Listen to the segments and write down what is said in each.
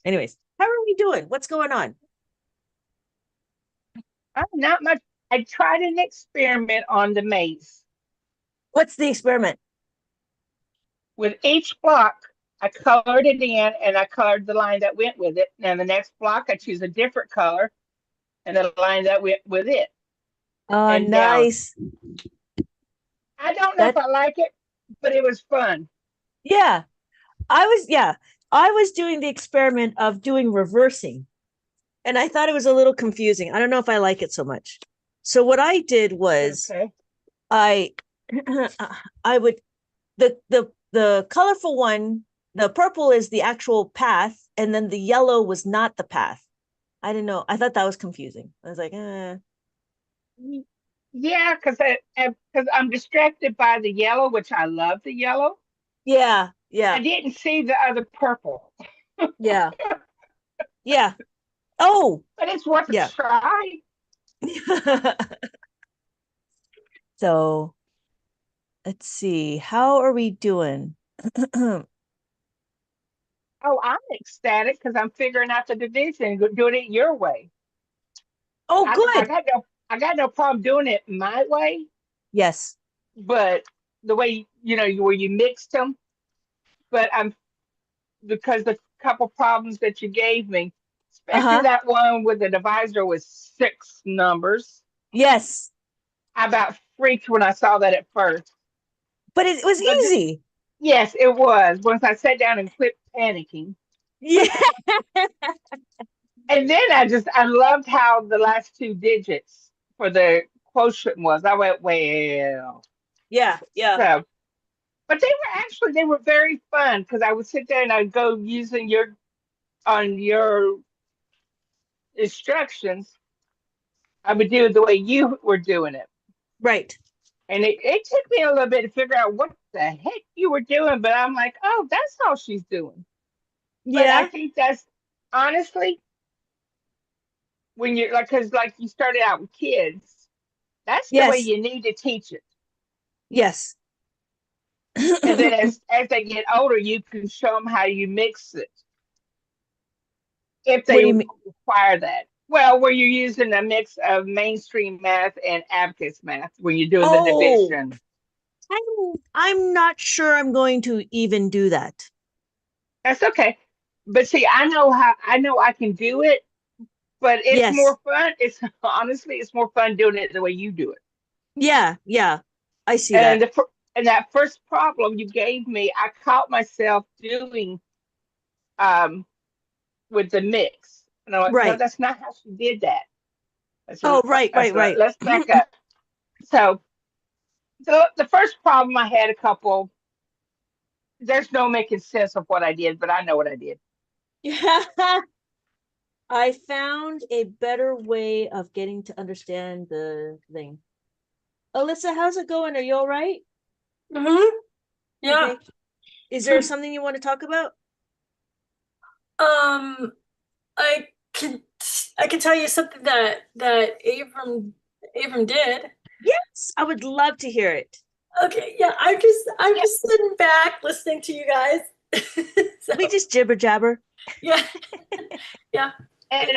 Anyways, how are we doing? What's going on? Not much. I tried an experiment on the maze. What's the experiment? With each block, I colored it in and I colored the line that went with it. And the next block, I choose a different color and the line that went with it and down. Nice. I don't know if That I like it, but it was fun. yeah. Yeah, I was doing the experiment of doing reversing, and I thought it was a little confusing. I don't know if I like it so much. So what I did was Okay. I I would the colorful one, the purple is the actual path, and then the yellow was not the path. I didn't know. I thought that was confusing. I was like, Yeah, because I'm distracted by the yellow, which I love the yellow. yeah, I yeah, didn't see the other purple, yeah, yeah. Oh, but it's worth a yeah. try. So let's see. How are we doing? Oh, Oh, I'm ecstatic because I'm figuring out the division, doing it your way. I good. got no problem doing it my way, Yes. but the way where you mixed them. But I'm because the couple problems that you gave me, especially Uh-huh. that one with the divisor with six numbers. Yes. I about freaked when I saw that at first. But it was But easy. yes, it was. Once I sat down and quit panicking. Yeah. And then I loved how the last two digits for the quotient was. I went, well, Yeah. Yeah. so but they were very fun because I would sit there and I'd go using your instructions. I would do it the way you were doing it. Right. And it took me a little bit to figure out what the heck you were doing, but I'm like, oh, that's all she's doing. But I Yeah. think that's honestly when you're like, because like you started out with kids, that's the way Yes. you need to teach it. Yes. And then What as they get older, you can show them how you mix it if do they you mean? require that. Well, where you're using a mix of mainstream math and abacus math when you're doing the Oh, division. I'm not sure I'm going to even do that. That's okay. But see, I know I can do it, but it's Yes. more fun. It's honestly, it's more fun doing it the way you do it. Yeah. Yeah. I see And that. and that first problem you gave me, I caught myself doing um with the mix. And I'm like, no, Right. that's not how she did that. Oh, right, I right, said, right. let's back up. So the first problem I had a couple, there's no making sense of what I did, but I know what I did. Yeah. I found a better way of getting to understand the thing. Alyssa, how's it going? Are you all right? Mm-hmm. Yeah. Okay. Is there something you want to talk about? Um, I can I can tell you something that Abram did. Yes, I would love to hear it. Okay, yeah, I'm Yeah. just sitting back listening to you guys. We So just jibber jabber. yeah, yeah. And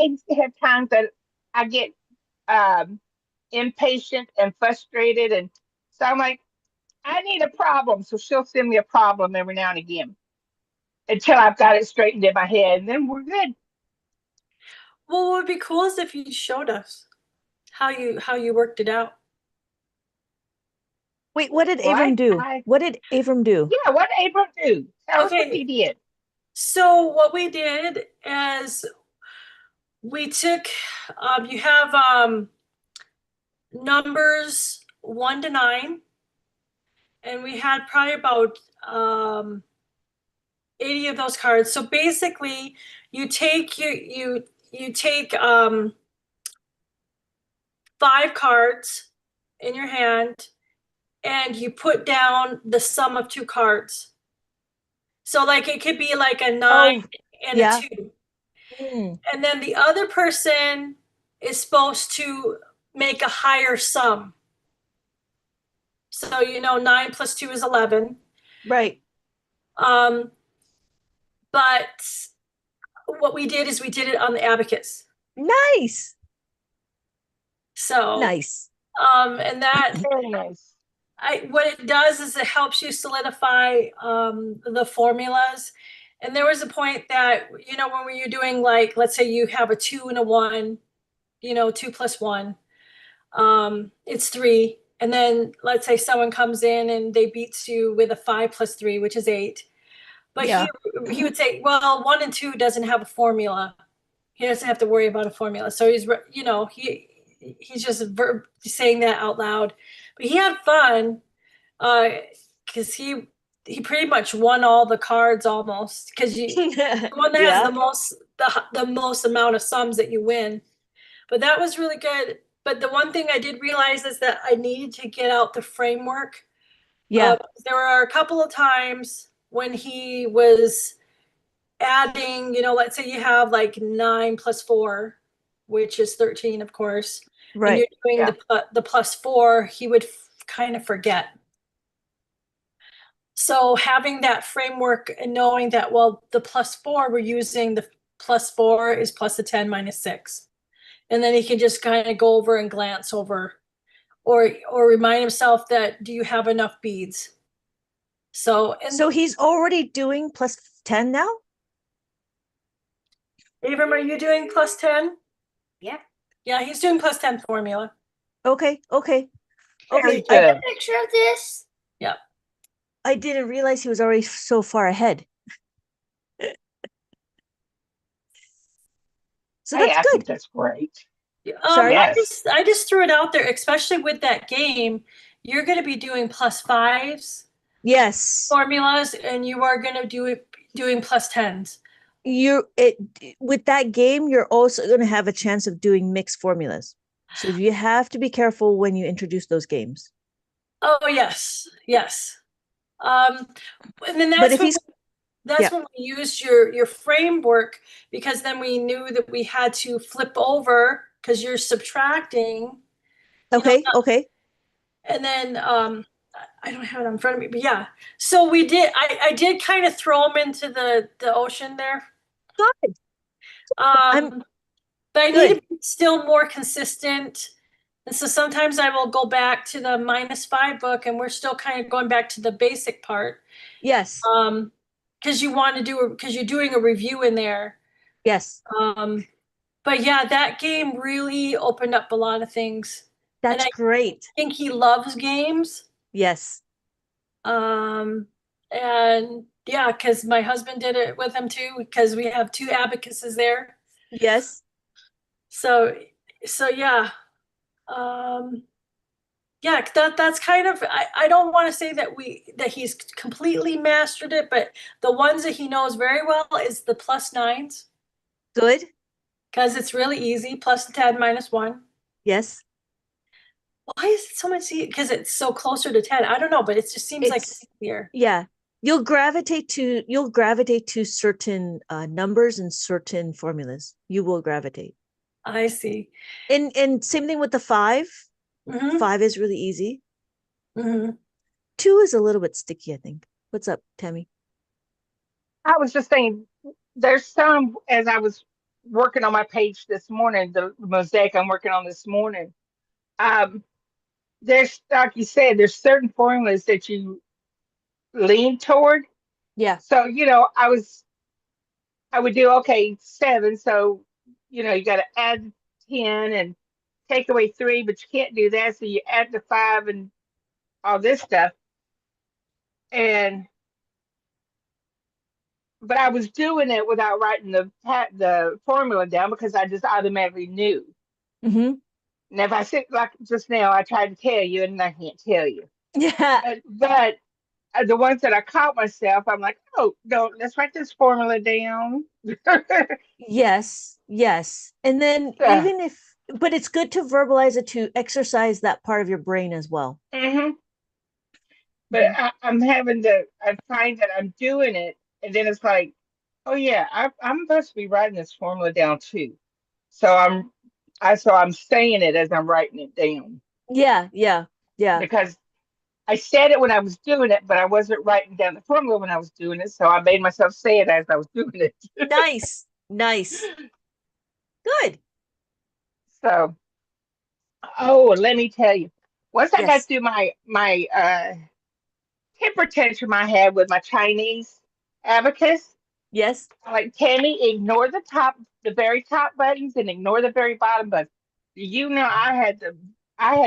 I have times that I get um, impatient and frustrated. And so I'm like, I need a problem. So she'll send me a problem every now and again until I've got it straightened in my head. And then we're good. Well, what would be cool is if you showed us how you worked it out. Wait, what did Well, Abram do? What did Abram do? yeah, what did Abram do? Tell us what Okay, he did. so what we did is we took you have numbers 1 to 9, and we had probably about 80 of those cards. So basically, you take 5 cards in your hand, and you put down the sum of 2 cards. So like it could be like a nine Oh, and a yeah. 2. Mm. And then the other person is supposed to make a higher sum. So 9 plus 2 is 11. Right. Um, but what we did is we did it on the abacus. Nice. So, Nice. and that Very nice. what it does is it helps you solidify the formulas. And there was a point that, you know, when you're doing, like, let's say you have a 2 and a 1, you know, 2 plus 1, it's 3. And then let's say someone comes in and they beats you with a 5 plus 3, which is 8. But Yeah. he would say, well, 1 and 2 doesn't have a formula. He doesn't have to worry about a formula. So he's, you know, he's just saying that out loud. But he had fun because he pretty much won all the cards almost, because the one that has Yeah. the most amount of sums that you win. But that was really good. But the one thing I did realize is that I needed to get out the framework. Yeah. There were a couple of times when he was adding, you know, let's say you have like 9 plus 4, which is 13, of course, and Right. you're doing Yeah. the plus 4, he would kind of forget. So having that framework and knowing that, well, the plus 4, we're using the plus 4 is plus the 10 minus 6. And then he can just kind of go over and glance over, or remind himself that, do you have enough beads? So, and So he's already doing plus 10 now? Abram, are you doing plus 10? Yeah. Yeah, he's doing plus 10 formula. Okay. Okay. Very Okay. good. Picture of this. I didn't realize he was already so far ahead. So Hey, that's I good. think that's great. Sorry? Yes. I just threw it out there, especially with that game. You're going to be doing plus 5s Yes. formulas, and you are going to doing plus 10s. With that game, you're also going to have a chance of doing mixed formulas. So you have to be careful when you introduce those games. Oh yes, yes. And then But if he's that's yeah. when we used your framework, because then we knew that we had to flip over because you're subtracting. Okay, okay. And then I don't have it in front of me, but yeah. So we did. I did kind of throw them into the ocean there. Good. I'm But I need good. to be still more consistent. And so sometimes I will go back to the -5 book, and we're still kind of going back to the basic part. Yes. Because because you're doing a review in there. Yes. But yeah, that game really opened up a lot of things. And That's I great. think he loves games. Yes. And yeah, because my husband did it with him too, because we have 2 abacuses there. Yes. So yeah. Yeah, that's kind of, I don't want to say that he's completely mastered it, but the ones that he knows very well is the +9s, Good. because it's really easy, plus the 10 minus 1. Yes. Why is it so much easier? Because it's so closer to 10. I don't know, but it just seems like It's easier. yeah. You'll gravitate to certain numbers and certain formulas. You will gravitate. I see. And same thing with the 5. Mm-hmm. 5 is really easy. Mm-hmm. 2 is a little bit sticky, I think. What's up, Tammy? I was just saying, there's some, as I was working on my page this morning, the mosaic I'm working on this morning, there's, like you said, there's certain formulas that you lean toward. Yeah. So, I would do, okay, 7. So, you got to add 10 and take away 3, but you can't do that. So you add the 5 and all this stuff. But I was doing it without writing the formula down because I just automatically knew. Mm-hmm. Now, if I said like just now, I tried to tell you and I can't tell you. Yeah. But the ones that I caught myself, I'm like, oh, no, let's write this formula down. Yes. Yes. And then So, but it's good to verbalize it to exercise that part of your brain as well. mhm. But I find that I'm doing it, and then it's like, oh yeah, I'm supposed to be writing this formula down too. So I'm saying it as I'm writing it down Yeah. Yeah. Yeah. because I said it when I was doing it, but I wasn't writing down the formula when I was doing it. So I made myself say it as I was doing it. Nice. Nice. Good. So, oh, let me tell you. Once I got Yes. through my temper tantrum I had with my Chinese abacus, Yes. I'm like, Tammy, ignore the very top buttons and ignore the very bottom buttons. You know, I had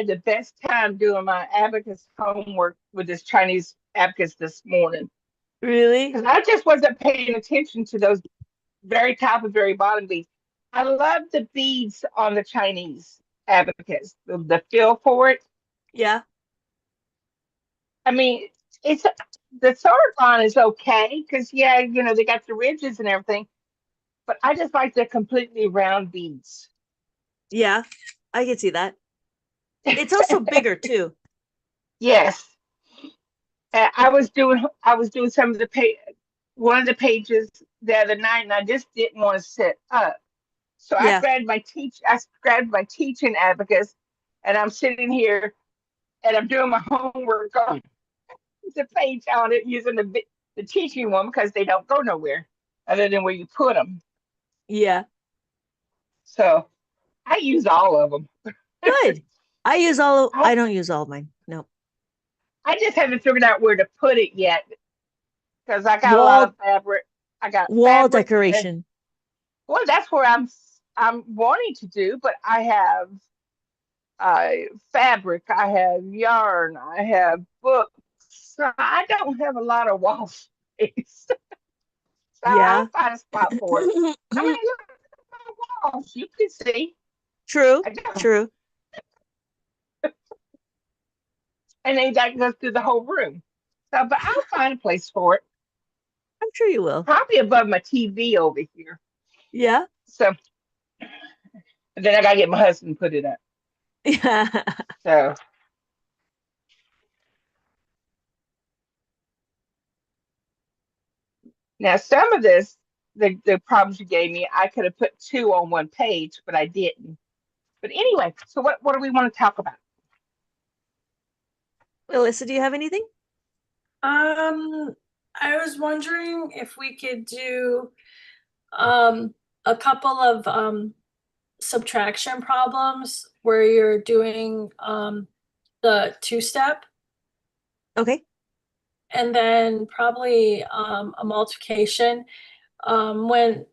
the best time doing my abacus homework with this Chinese abacus this morning Really? because I just wasn't paying attention to those very top and very bottom beads. I love the beads on the Chinese abacus, the feel for it. Yeah. I mean, it's the Sargon is okay because yeah, you know, they got the ridges and everything, but I just like the completely round beads. Yeah. I can see that. It's also bigger too. Yes, I was doing some of the one of the pages the other night, and I just didn't want to sit up. So Yeah. I grabbed my teaching abacus, and I'm sitting here and I'm doing my homework on the page on it using the teaching one because they don't go nowhere other than where you put them. Yeah. So I use all of them. Good. I, I don't use all of mine. No. I just haven't figured out where to put it yet because I got a lot of Wall fabric. I got wall fabric, and decoration. well, that's where I'm wanting to do. But I have uh, fabric, I have yarn, I have books. So I don't have a lot of wall space. So I'll Yeah. find a spot for it. I mean, look at my walls. You can see. True. I don't. True. And then that goes through the whole room. So, but I'll find a place for it. I'm sure you will. Probably above my TV over here. Yeah. So then I gotta get my husband to put it up. Yeah. So now some of this, the problems you gave me, I could have put two on one page, but I didn't. But anyway, so what do we want to talk about? Alyssa, do you have anything? I was wondering if we could do um a couple of subtraction problems where you're doing the two-step, Okay. and then probably a multiplication. When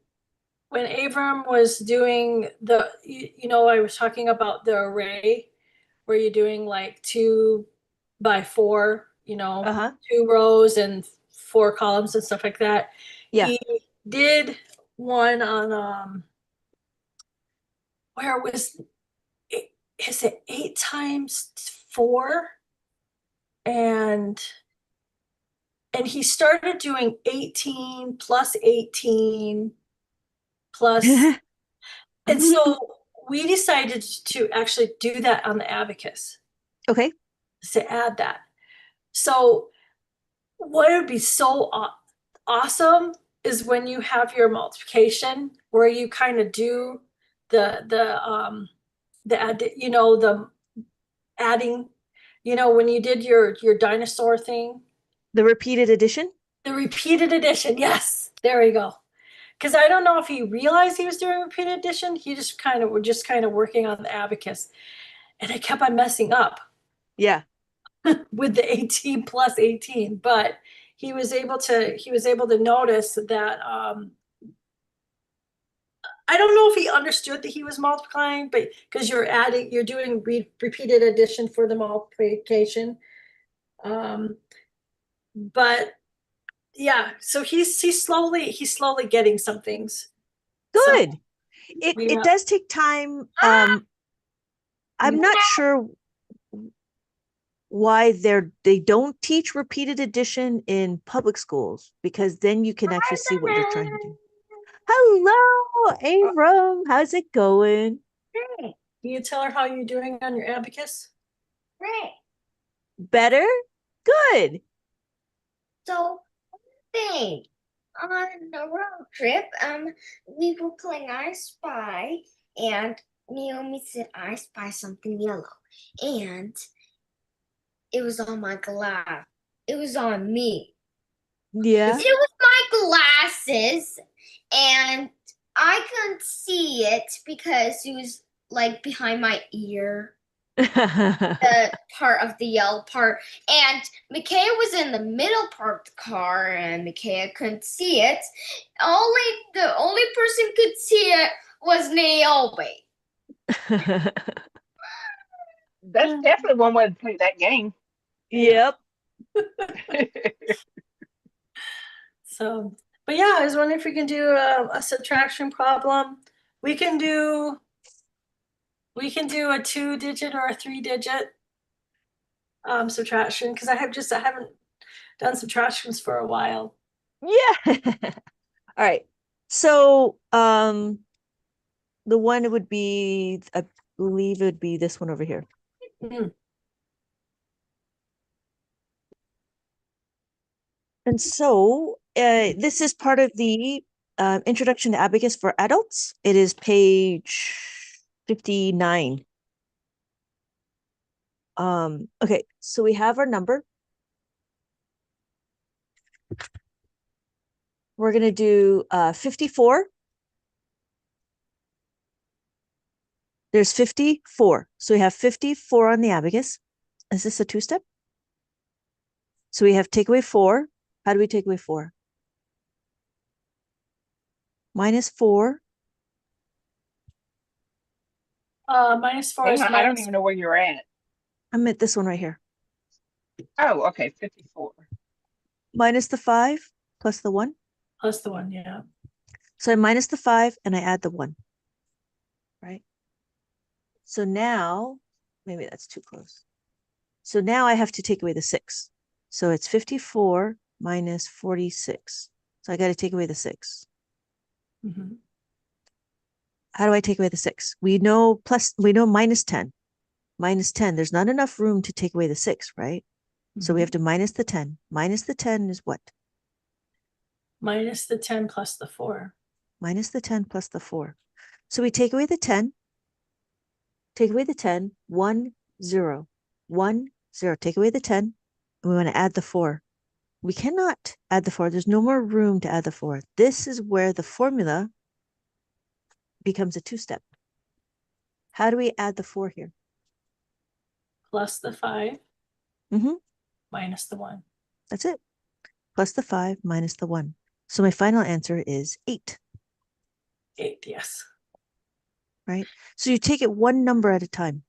Abram was doing I was talking about the array where you're doing like 2 by 4, Uh-huh. 2 rows and 4 columns and stuff like that. Yeah. He did one on where was it, is it 8 times 4? And he started doing 18 plus 18 plus, and so we decided to actually do that on the abacus, Okay. to add that. So what would be so awesome is when you have your multiplication where you kind of do the add, the adding, when you did your dinosaur thing, The repeated addition? the repeated addition. Yes, there you go. Because I don't know if he realized he was doing repeated addition. He just kind of were just kind of working on the abacus, and I kept on messing up Yeah. with the 18 plus 18. But he was able to notice that I don't know if he understood that he was multiplying, but because you're doing repeated addition for the multiplication. But yeah, so he's slowly getting some things. So Good. It yeah. does take time. I'm not sure why they don't teach repeated addition in public schools, because then you can actually see what you're trying to do. Hello, Abram. How's it going? Can you tell her how you're doing on your abacus? Right. Better? Good. So, thing on the road trip, we were playing I Spy, and Naomi said, "I spy something yellow," and it was on my glass. It was on me. Yeah. It was my glasses, and I couldn't see it because it was like behind my ear, the part of the yellow part. And Micaiah was in the middle part of the car, and Micaiah couldn't see it. The only person could see it was Naomi. That's definitely one way to play that game. Yep. So, but yeah, I was wondering if we can do a subtraction problem. We can do a 2-digit or a 3-digit subtraction, because I haven't done subtractions for a while. Yeah. All right. So, the one would be, I believe it would be this one over here. Mm. And so, this is part of the Introduction to Abacus for Adults. It is page 59. Okay, so we have our number. We're going to do 54. There's 54. So we have 54 on the abacus. Is this a two-step? So we have take away 4. How do we take away 4? Minus 4. Minus 4 Hang is on, I don't minus. even know where you're at. I'm at this one right here. Oh, okay, 54. Minus the 5 plus the 1. Plus the 1, yeah. So I minus the 5 and I add the 1. Right? So now, maybe that's too close. So now I have to take away the 6. So it's 54 minus 46. So I got to take away the 6. Mm-hmm. How do I take away the 6? We know minus 10. Minus 10, there's not enough room to take away the 6, right? So we have to minus the 10. Minus the 10 is what? Minus the 10 plus the 4. Minus the 10 plus the 4. So we take away the 10. Take away the 10. 1, 0. 1, 0. Take away the 10. And we want to add the 4. We cannot add the 4. There's no more room to add the 4. This is where the formula becomes a two-step. How do we add the 4 here? Plus the 5. Mm-hmm. Minus the 1. That's it. Plus the 5 minus the 1. So my final answer is 8. 8, yes. Right? So you take it one number at a time.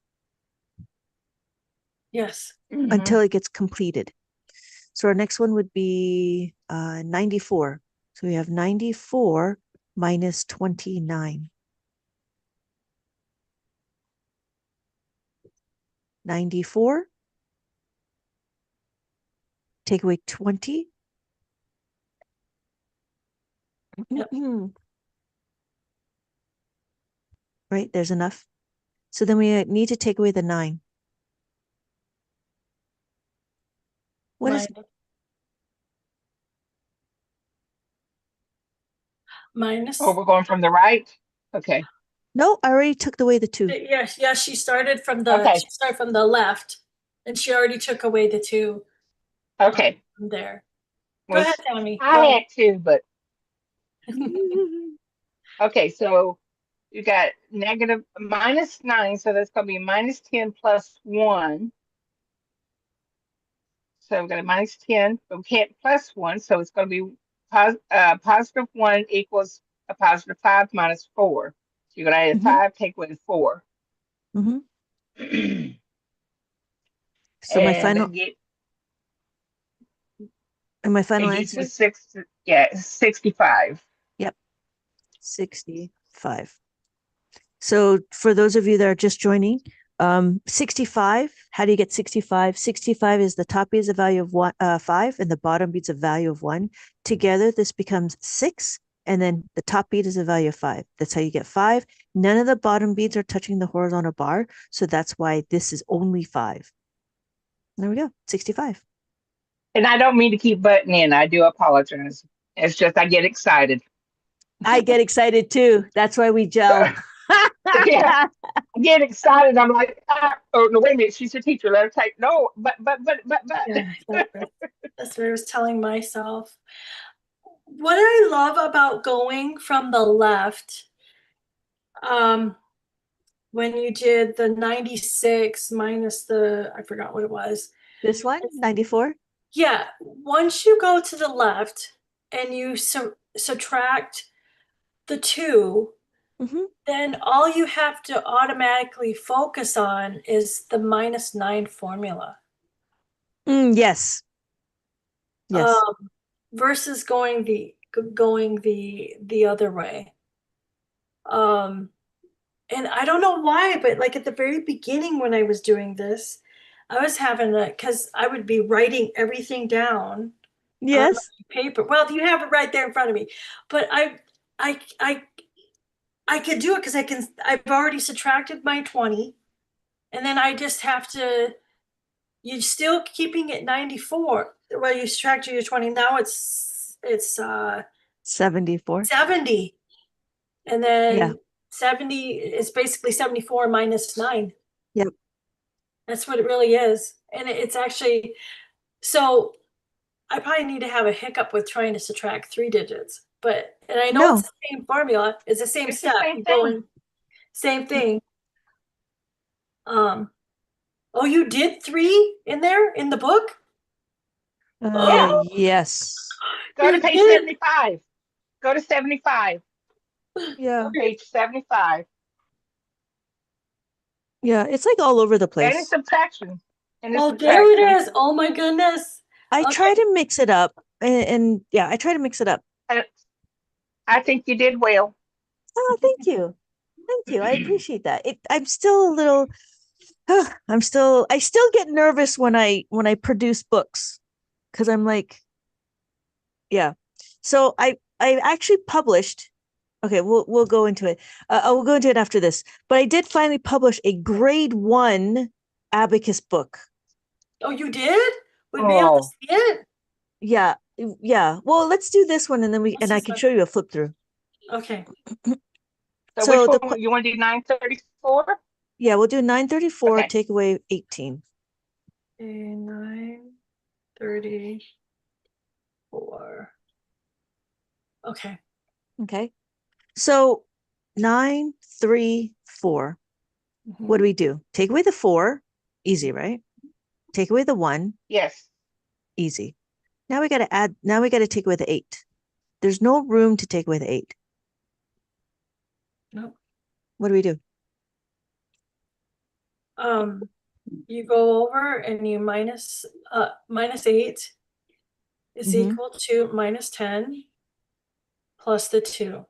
Yes. Until it gets completed. So our next one would be 94. So we have 94 minus 29. 94. Take away 20. Yep. Right, there's enough. So then we need to take away the 9. What is minus? Oh, we're going from the right? Okay. No, I already took away the 2. Yes, she started from Okay. the left, and she already took away the 2. Okay. From there. Go Well, ahead, Tammy. I had 2, but okay, so you got negative minus 9, so that's going to be minus 10 plus 1. So we've got a minus 10, but we can't plus 1, so it's going to be positive 1 equals a positive 5 minus 4. So you're going to add 5, take away the 4. Mm-hmm. So my final answer is 65. Yep. 65. So for those of you that are just joining, 65, how do you get 65? 65 is the top beats a value of 5 and the bottom beats a value of 1. Together, this becomes 6, and then the top beat is a value of 5. That's how you get 5. None of the bottom beats are touching the horizontal bar, so that's why this is only 5. There we go, 65. And I don't mean to keep butting in. I do apologize. It's just I get excited. I get excited too. That's why we gel. Yeah, I get excited. I'm like, oh no, wait a minute. She's a teacher. Let her take. No, but. Yeah, that's what I was telling myself. what I love about going from the left, when you did the 96 minus I forgot what it was. This one, 94? Yeah, once you go to the left and you subtract the 2, Mm-hmm. then all you have to automatically focus on is the -9 formula. Yes. Yes. Versus going the other way. And I don't know why, but like at the very beginning when I was doing this, I was having because I would be writing everything down on Yes. my paper. Well, you have it right there in front of me, but I, I, I could do it because I've already subtracted my 20, and then I just have to, you're still keeping it 94. Well, you subtracted your 20. Now it's 74. 70. And Yeah. then 70 is basically 74 minus 9. Yep. That's what it really is. And it's actually, so I probably need to have a hiccup with trying to subtract 3 digits. But, and I know it's No. the same formula, it's the same It's the step. same You thing. go in, same thing. Oh, you did 3 in there in the book? Yeah. Yes. Go to You page did. 75. Go to 75. Yeah. Page 75. Yeah. It's like all over the And place. it's subtraction. And it's Oh, there it subtraction. is. Oh my goodness. I Okay. try to mix it up and yeah, I try to mix it up. And I think you did well. Oh, thank you. Thank you. I appreciate that. I'm still a little I still get nervous when I produce books because I'm like, yeah. So I actually published. Okay, we'll go into it. I will go into it after this. But I did finally publish a grade 1 abacus book. Oh, you did? We'd be able to see it? Yeah, yeah. Well, let's do this one, and then What's I this can one? show you a flip through. Okay. So So which one you want to do 934? yeah, we'll do 934. Okay. Take away 18. 934. Okay. Okay. So 934. What do we do? Take away the 4. Easy, right? Take away the 1. Yes. Easy. Now we got to add. Now we got to take away the 8. There's no room to take away the 8. Nope. What do we do? You go over and you minus 8 is Mhm. equal to minus 10 plus the 2.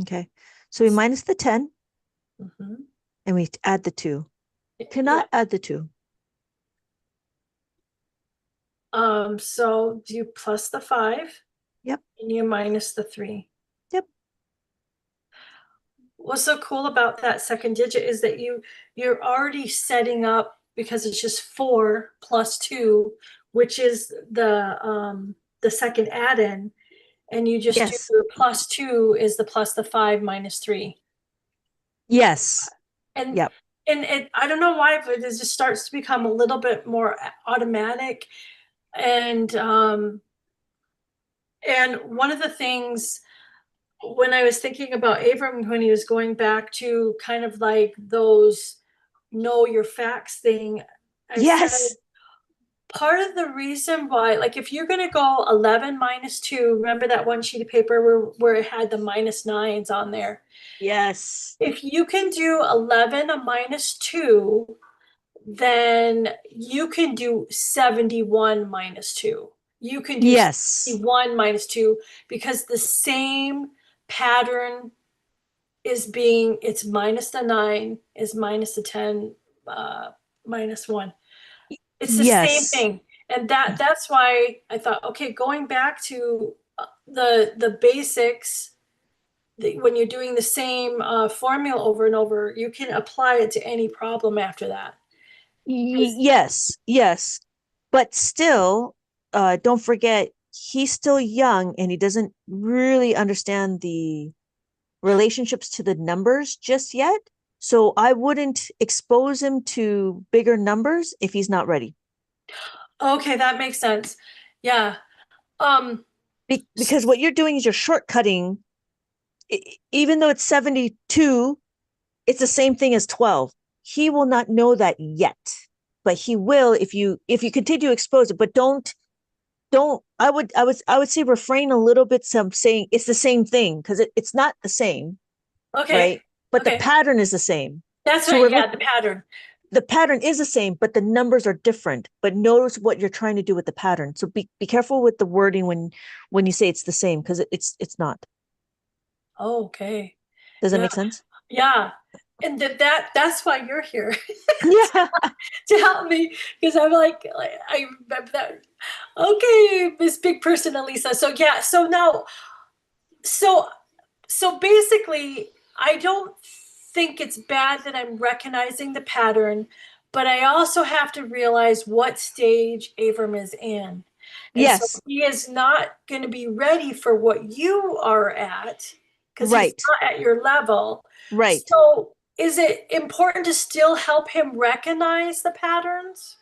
Okay. So we minus the 10 Mhm. and we add the 2. Yeah. Cannot add the 2. So you plus the 5. Yep. And you minus the 3. Yep. What's so cool about that second digit is that you're already setting up, because it's just 4 plus 2, which is the second add-in, and you just Yes. do plus 2 is the plus the 5 minus 3. Yes. And Yep. and I don't know why, but it just starts to become a little bit more automatic. And one of the things when I was thinking about Abram, when he was going back to kind of like those know your facts thing, I said Yes. part of the reason why, like if you're going to go 11 minus 2, remember that one sheet of paper where it had the minus 9s on there? Yes. If you can do 11 minus 2, then you can do 71 minus 2. You can do Yes. 71 minus 2 because the same pattern is it's minus the 9 is minus the 10 minus 1. It's the same Yes. thing. And that's why I thought, okay, going back to the basics, when you're doing the same formula over and over, you can apply it to any problem after that. Yes. Yes. But still, don't forget, he's still young and he doesn't really understand the relationships to the numbers just yet. So I wouldn't expose him to bigger numbers if he's not ready. Okay, that makes sense. Yeah. Because what you're doing is you're shortcutting. Even though it's 72, it's the same thing as 12. He will not know that yet, but he will if you continue to expose it. But don't I would say refrain a little bit from saying it's the same thing, because it's not the same, Okay. right? But the Okay. pattern is the same. That's So right. we're Yeah, the pattern. the pattern is the same, but the numbers are different. But notice what you're trying to do with the pattern. So be careful with the wording when you say it's the same, because it's not. Oh, okay. Does that Yeah. make sense? Yeah. And that's why you're here Yeah. to help me, because I'm like I remember that. Okay, Miss Big Person Elisa. So yeah, so now so so basically I don't think it's bad that I'm recognizing the pattern, but I also have to realize what stage Abram is in. And so Yes. he is not going to be ready for what you are at, because he's Right. not at your level. Right. So is it important to still help him recognize the patterns?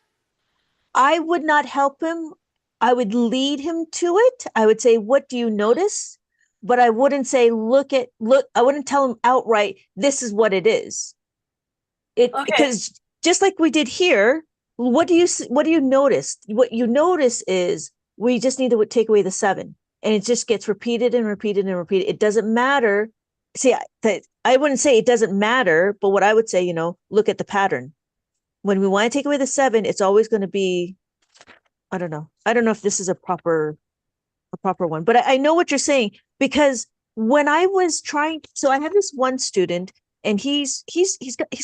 I would not help him. I would lead him to it. I would say, what do you notice? But I wouldn't say, look, I wouldn't tell him outright, this is what it is. It Okay. because just like we did here, what do you notice? What you notice is we just need to take away the 7, and it just gets repeated and repeated and repeated. It doesn't matter. See, I wouldn't say it doesn't matter, but what I would say, look at the pattern. When we want to take away the 7, it's always going to be, I don't know. I don't know if this is a proper one, but I know what you're saying, because when I was trying, so I had this one student, and he's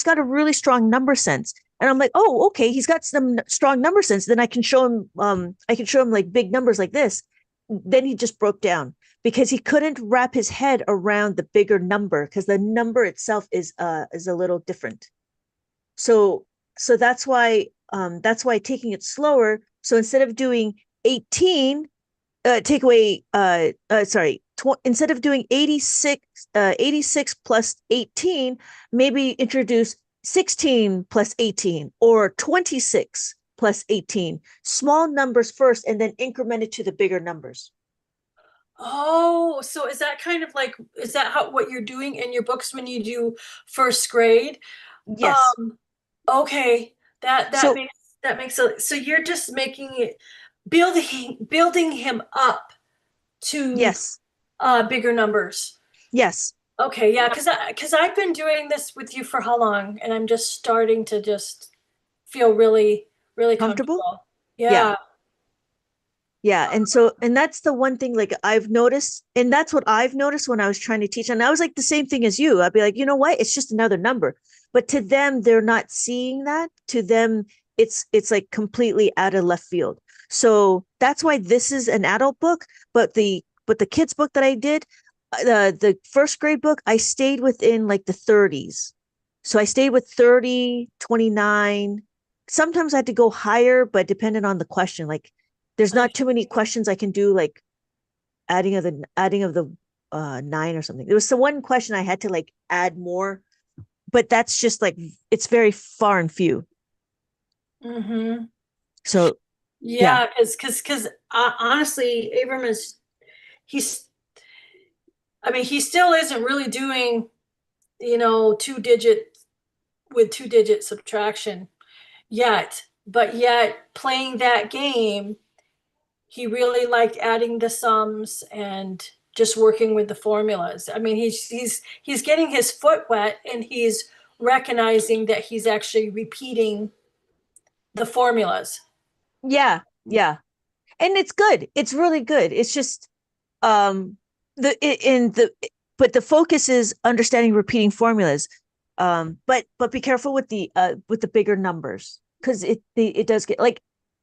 got a really strong number sense, and I'm like, oh, okay, he's got some strong number sense. Then I can show him like big numbers like this. Then he just broke down because he couldn't wrap his head around the bigger number, because the number itself is a little different. So that's why taking it slower. So instead of doing 18, take away sorry, instead of doing 86 plus 18, maybe introduce 16 plus 18, or 26 plus 18. Small numbers first, and then increment it to the bigger numbers. Oh, so is that kind of like, is that what you're doing in your books when you do first grade? Yes. Okay, that So makes so you're just making it, building him up to yes. bigger numbers. Yes. Okay, yeah, because I've been doing this with you for how long, and I'm just starting to just feel really, really Comfortable. comfortable. Yeah. Yeah. Yeah. And that's the one thing, like, I've noticed, and that's what I've noticed when I was trying to teach. And I was like the same thing as you. I'd be like, you know what? It's just another number. But to them, they're not seeing that. To them, it's like completely out of left field. So that's why this is an adult book. But the kids book that I did, the first grade book, I stayed within like the 30s. So I stayed with 30, 29. Sometimes I had to go higher, but depended on the question. Like, there's not too many questions I can do, like adding of the 9 or something. There was the one question I had to like add more, but that's just like, it's very far and few. Mm-hmm. So yeah. Yeah, because honestly, Abram he's I mean, he still isn't really doing, 2-digit subtraction yet, but yet playing that game, he really liked adding the sums and just working with the formulas. I mean, he's getting his foot wet, and he's recognizing that he's actually repeating the formulas. Yeah. Yeah. And it's good. It's really good. It's just the in the but the focus is understanding repeating formulas. But be careful with the bigger numbers, because it does get like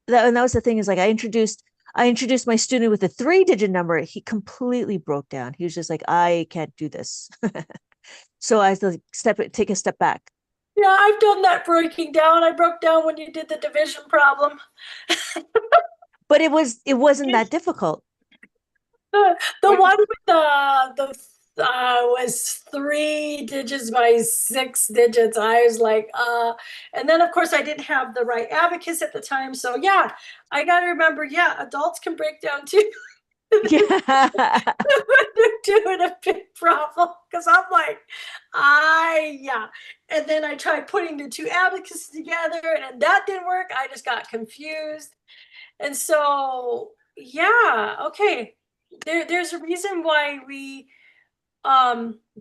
that. And that was the thing, is like I introduced my student with a 3-digit number. He completely broke down. He was just like, I can't do this. So I had to take a step back. Yeah, I've done that breaking down. I broke down when you did the division problem. But it wasn't that difficult. The one with the was 3 digits by 6 digits. I was like, and then of course I didn't have the right abacus at the time. So yeah, I got to remember, yeah, adults can break down too. Yeah. They're doing a big problem because I'm like, yeah. And then I tried putting the two abacuses together and that didn't work. I just got confused. And so, yeah, okay. There's a reason why we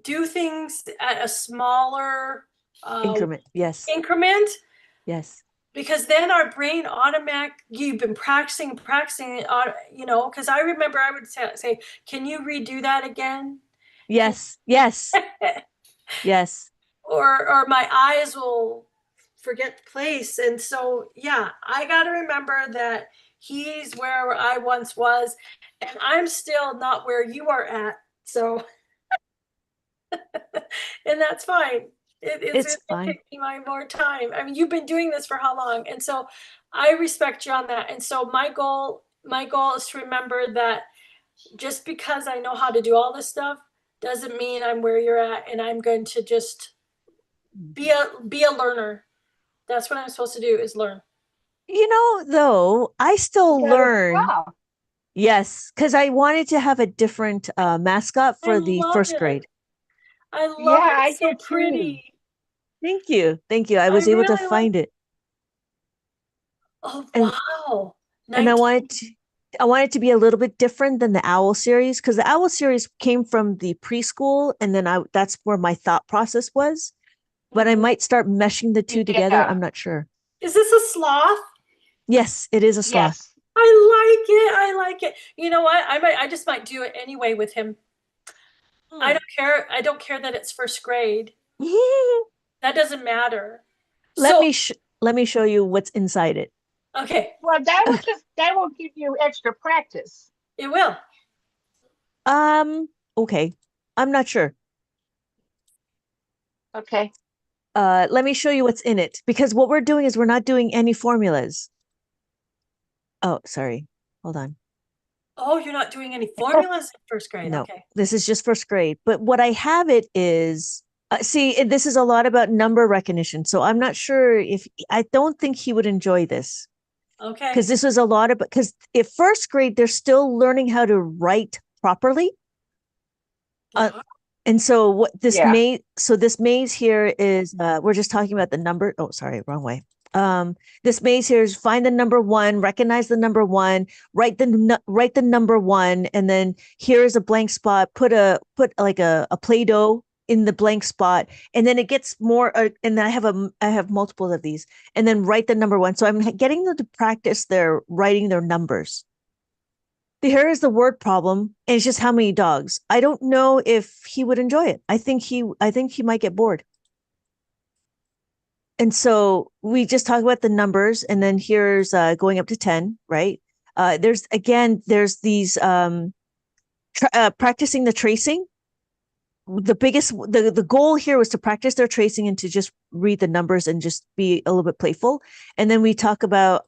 do things at a smaller Increment. Yes. increment, Yes. because then our brain automatic, you've been practicing, because I remember I would say, can you redo that again? Yes. Yes. Yes. Or my eyes will forget the place. And so, yeah, I got to remember that he's where I once was, and I'm still not where you are at. So, and that's fine. It's It's going to fine. take me more time. I mean, you've been doing this for how long? And so I respect you on that. And so my goal is to remember that just because I know how to do all this stuff doesn't mean I'm where you're at, and I'm going to just be a learner. That's what I'm supposed to do, is learn. Though, I You still gotta learn. draw. Yes, because I wanted to have a different mascot I for the love first it. grade. I love Yeah, it. I It's so did too. pretty. Thank you. Thank you. I I was able to really like. find it. Oh And wow. and 19. I wanted to be a little bit different than the Owl series, because the Owl series came from the preschool, and then that's where my thought process was. But I Mhm. might start meshing the two together. Yeah. I'm not sure. Is this a sloth? Yes, it is a sloth. Yes. I like it. I like it. You know what? I just might do it anyway with him. I Hmm. don't care. I don't care that it's first grade. That doesn't matter. let So, me sh- let me show you what's inside it. okay, Well, that will give you extra practice. it will. Okay. I'm not sure. Okay. Let me show you what's in it, because what we're doing is we're not doing any formulas. Oh, sorry. Hold on. Oh, you're not doing any formulas in first grade. No, Okay. this is just first grade. But what I have it is, this is a lot about number recognition. So I'm not sure I don't think he would enjoy this, because Okay. this was a lot of, because if first grade, they're still learning how to write properly. Uh, Uh-huh. and so Yeah. this maze here is, we're just talking about the number. Oh, sorry, wrong way. This maze here is find the number one, recognize the number one, write the number one, and then here is a blank spot. Put like a Play-Doh in the blank spot, and then it gets more. And I have multiple of these, and then write the number one. So I'm getting them to practice their writing their numbers. Here is the word problem, and it's just how many dogs. I don't know if he would enjoy it. I think he might get bored. And so we just talk about the numbers, and then here's going up to 10, right? There's these practicing the tracing. The goal here was to practice their tracing and to just read the numbers and just be a little bit playful. And then we talk about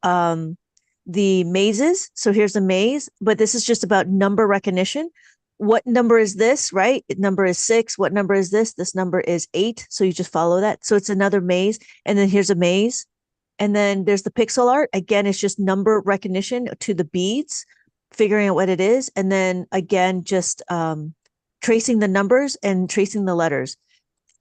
the mazes. So here's a maze, but this is just about number recognition. What number is this, right? Number is 6. What number is this? This number is 8. So you just follow that. So it's another maze. And then here's a maze. And then there's the pixel art. Again, it's just number recognition to the beads, figuring out what it is. And then again, just tracing the numbers and tracing the letters.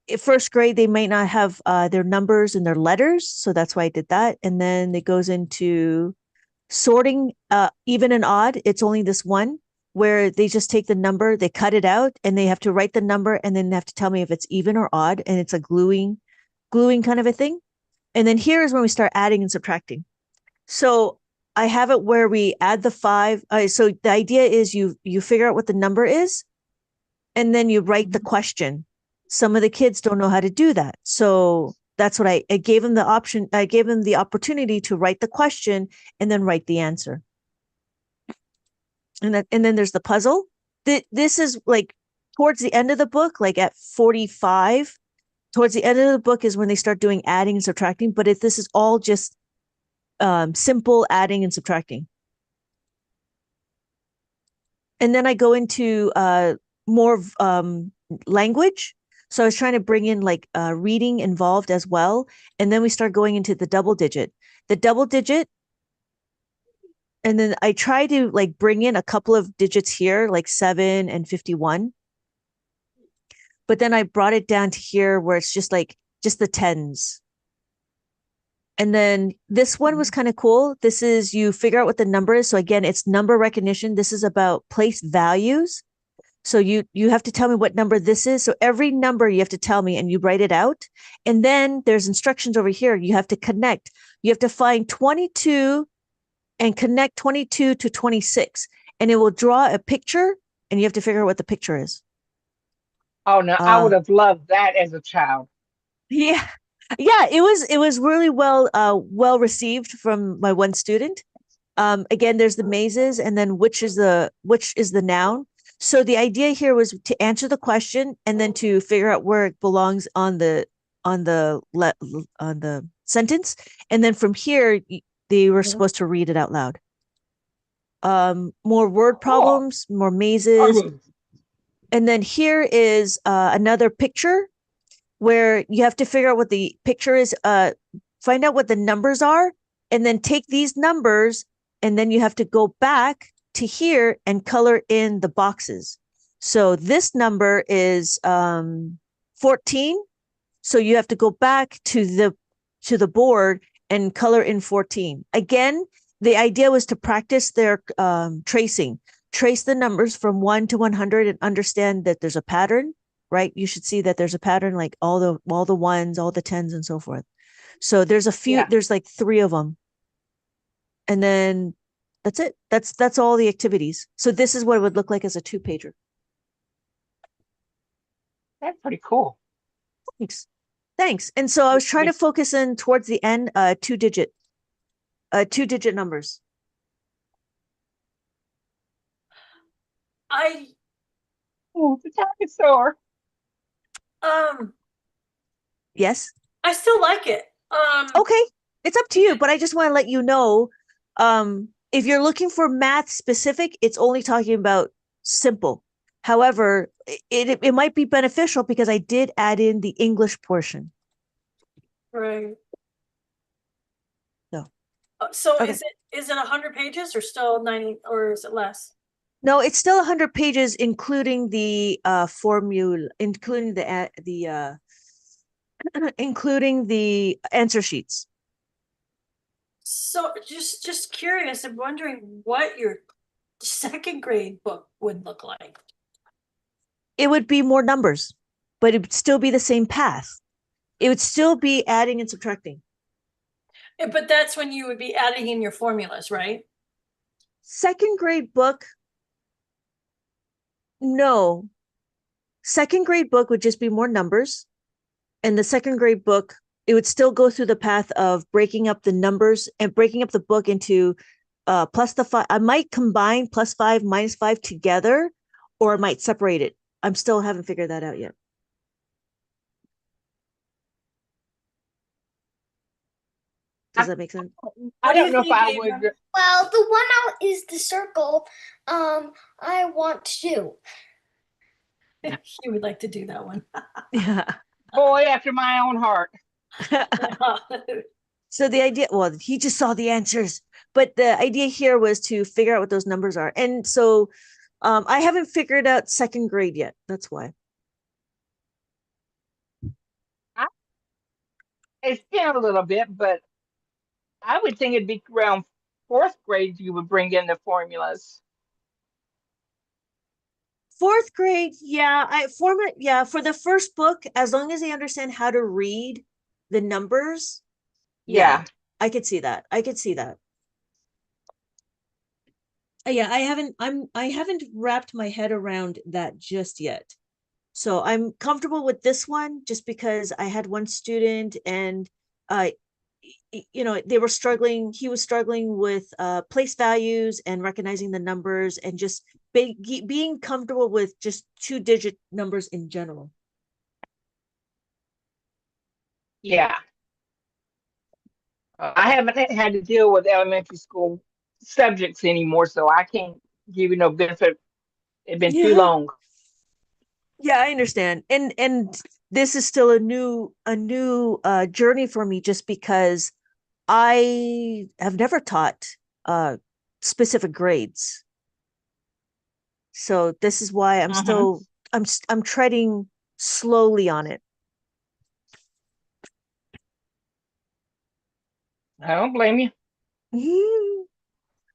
In first grade, they might not have their numbers and their letters. So that's why I did that. And then it goes into sorting even and odd. It's only this one where they just take the number, they cut it out, and they have to write the number, and then they have to tell me if it's even or odd. And it's a gluing kind of a thing. And then here is when we start adding and subtracting. So I have it where we add the 5. So the idea is you figure out what the number is, and then you write the question. Some of the kids don't know how to do that. So that's what I gave them the option. I gave them the opportunity to write the question and then write the answer. And then there's the puzzle. This is like towards the end of the book, like at 45, towards the end of the book is when they start doing adding and subtracting. But if this is all just simple adding and subtracting. And then I go into more language. So I was trying to bring in like reading involved as well. And then we start going into the double digit. The double digit And then I try to like bring in a couple of digits here, like 7 and 51. But then I brought it down to here where it's just like just the tens. And then this one was kind of cool. This is you figure out what the number is. So again, it's number recognition. This is about place values. So you have to tell me what number this is. So every number you have to tell me and you write it out. And then there's instructions over here. You have to connect. You have to find 22 and connect 22 to 26. And it will draw a picture and you have to figure out what the picture is. Oh no, I would have loved that as a child. Yeah. Yeah, it was really well received from my one student. Again, there's the mazes and then which is the noun. So the idea here was to answer the question and then to figure out where it belongs on the sentence. And then from here they were supposed to read it out loud. More word problems, more mazes. And then here is another picture where you have to figure out what the picture is, find out what the numbers are, and then take these numbers, and then you have to go back to here and color in the boxes. So this number is 14. So you have to go back to the board and color in 14. Again, the idea was to practice their tracing. Trace the numbers from 1 to 100 and understand that there's a pattern. Right? You should see that there's a pattern, like all the ones, all the tens and so forth. So there's a few, there's like 3 of them. And then that's it. That's all the activities. So this is what it would look like as a 2-pager. That's pretty cool. Thanks. And so I was trying to focus in towards the end, 2-digit numbers. Oh, the dinosaur. Yes. I still like it. Okay. It's up to you, but I just want to let you know, if you're looking for math specific, it's only talking about simple. However, it might be beneficial because I did add in the English portion. Right. No. So Okay. is it 100 pages or still 90 or is it less? No, it's still 100 pages, including the formula, including the including the answer sheets. So just curious, I'm wondering what your 2nd grade book would look like. It would be more numbers, but it would still be the same path. It would still be adding and subtracting. But that's when you would be adding in your formulas, right? 2nd grade book, no. 2nd grade book would just be more numbers. And the 2nd grade book, it would still go through the path of breaking up the numbers and breaking up the book into plus the 5. I might combine +5, -5 together, or I might separate it. I'm still haven't figured that out yet. Does that make sense? I don't know if I think, would. Ava? Well, the one out is the circle. I want to do. You would like to do that one. Yeah. Boy after my own heart. So the idea, well, he just saw the answers, but the idea here was to figure out what those numbers are. And so I haven't figured out 2nd grade yet. That's why. It's been a little bit, but I would think it'd be around 4th grade you would bring in the formulas. 4th grade, yeah, for the first book, as long as they understand how to read the numbers, Yeah. I could see that. Yeah, I haven't wrapped my head around that just yet. So I'm comfortable with this one just because I had one student and they were struggling. He was struggling with place values and recognizing the numbers and just being comfortable with just 2-digit numbers in general. Yeah. I haven't had to deal with elementary school subjects anymore, so I can't give you no benefit. It's been too long. Yeah, I understand. And this is still a new journey for me just because I have never taught specific grades. So this is why I'm still I'm treading slowly on it. I don't blame you.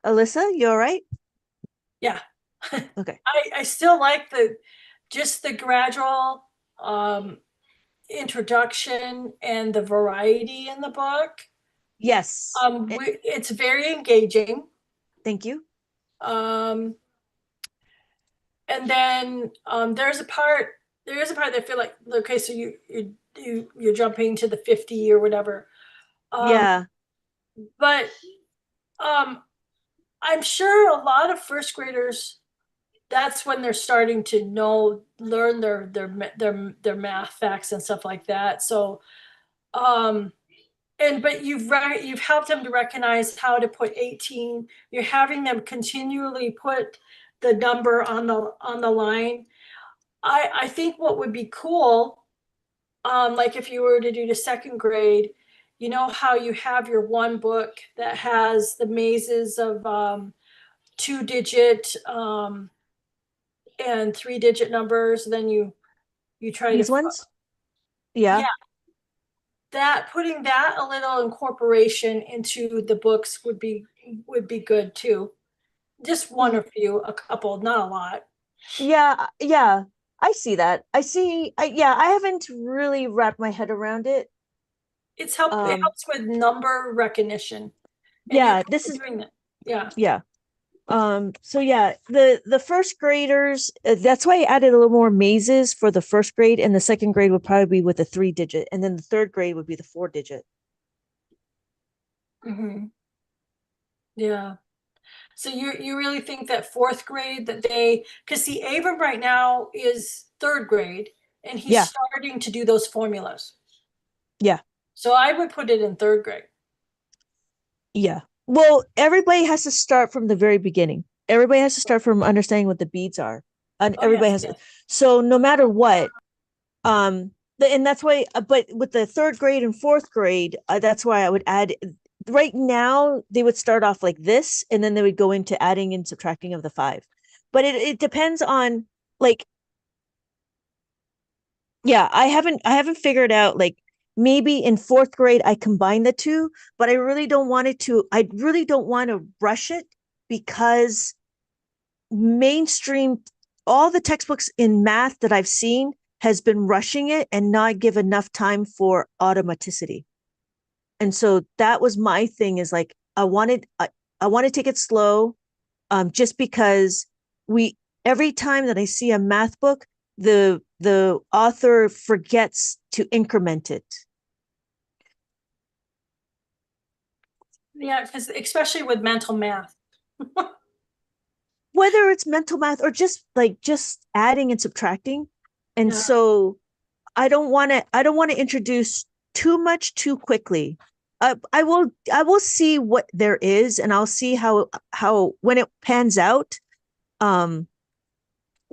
Alyssa, you all right? Yeah. Okay. I still like just the gradual introduction and the variety in the book. Yes. It's very engaging. Thank you. And then there's a part that I feel like, okay, so you're jumping to the 50 or whatever. Yeah. But I'm sure a lot of first graders, that's when they're starting to learn their math facts and stuff like that. So but you've helped them to recognize how to put 18. You're having them continually put the number on the line. I think what would be cool, like if you were to do the second grade, you know how you have your one book that has the mazes of 2-digit and 3-digit numbers, then you try These to, ones? Yeah. that putting that a little incorporation into the books would be good too. Just one or a couple, not a lot. Yeah, yeah. I see that. I haven't really wrapped my head around it. It helps with number recognition. And Yeah, you're this is doing that. Yeah. yeah. So yeah, the first graders, that's why I added a little more mazes for the first grade, and the second grade would probably be with the 3-digit, and then the third grade would be the 4-digit. Yeah. So you really think that fourth grade, that because see, Abram right now is third grade and he's Yeah. starting to do those formulas. Yeah. So I would put it in third grade. Yeah. Well, everybody has to start from the very beginning. Everybody has to start from understanding what the beads are. And everybody has Yes. so no matter what, and that's why, but with the third grade and fourth grade, that's why I would add, right now they would start off like this, and then they would go into adding and subtracting of the 5. But it depends on, like, yeah, I haven't figured out, like, maybe in fourth grade I combine the two, but I really don't want to rush it, because mainstream, all the textbooks in math that I've seen has been rushing it and not give enough time for automaticity. And so that was my thing, is like, I want to take it slow, just because every time that I see a math book, the author forgets to increment it. Yeah, because especially with mental math. Whether it's mental math or just adding and subtracting. And so I don't want to introduce too much too quickly. I will see what there is, and I'll see how when it pans out,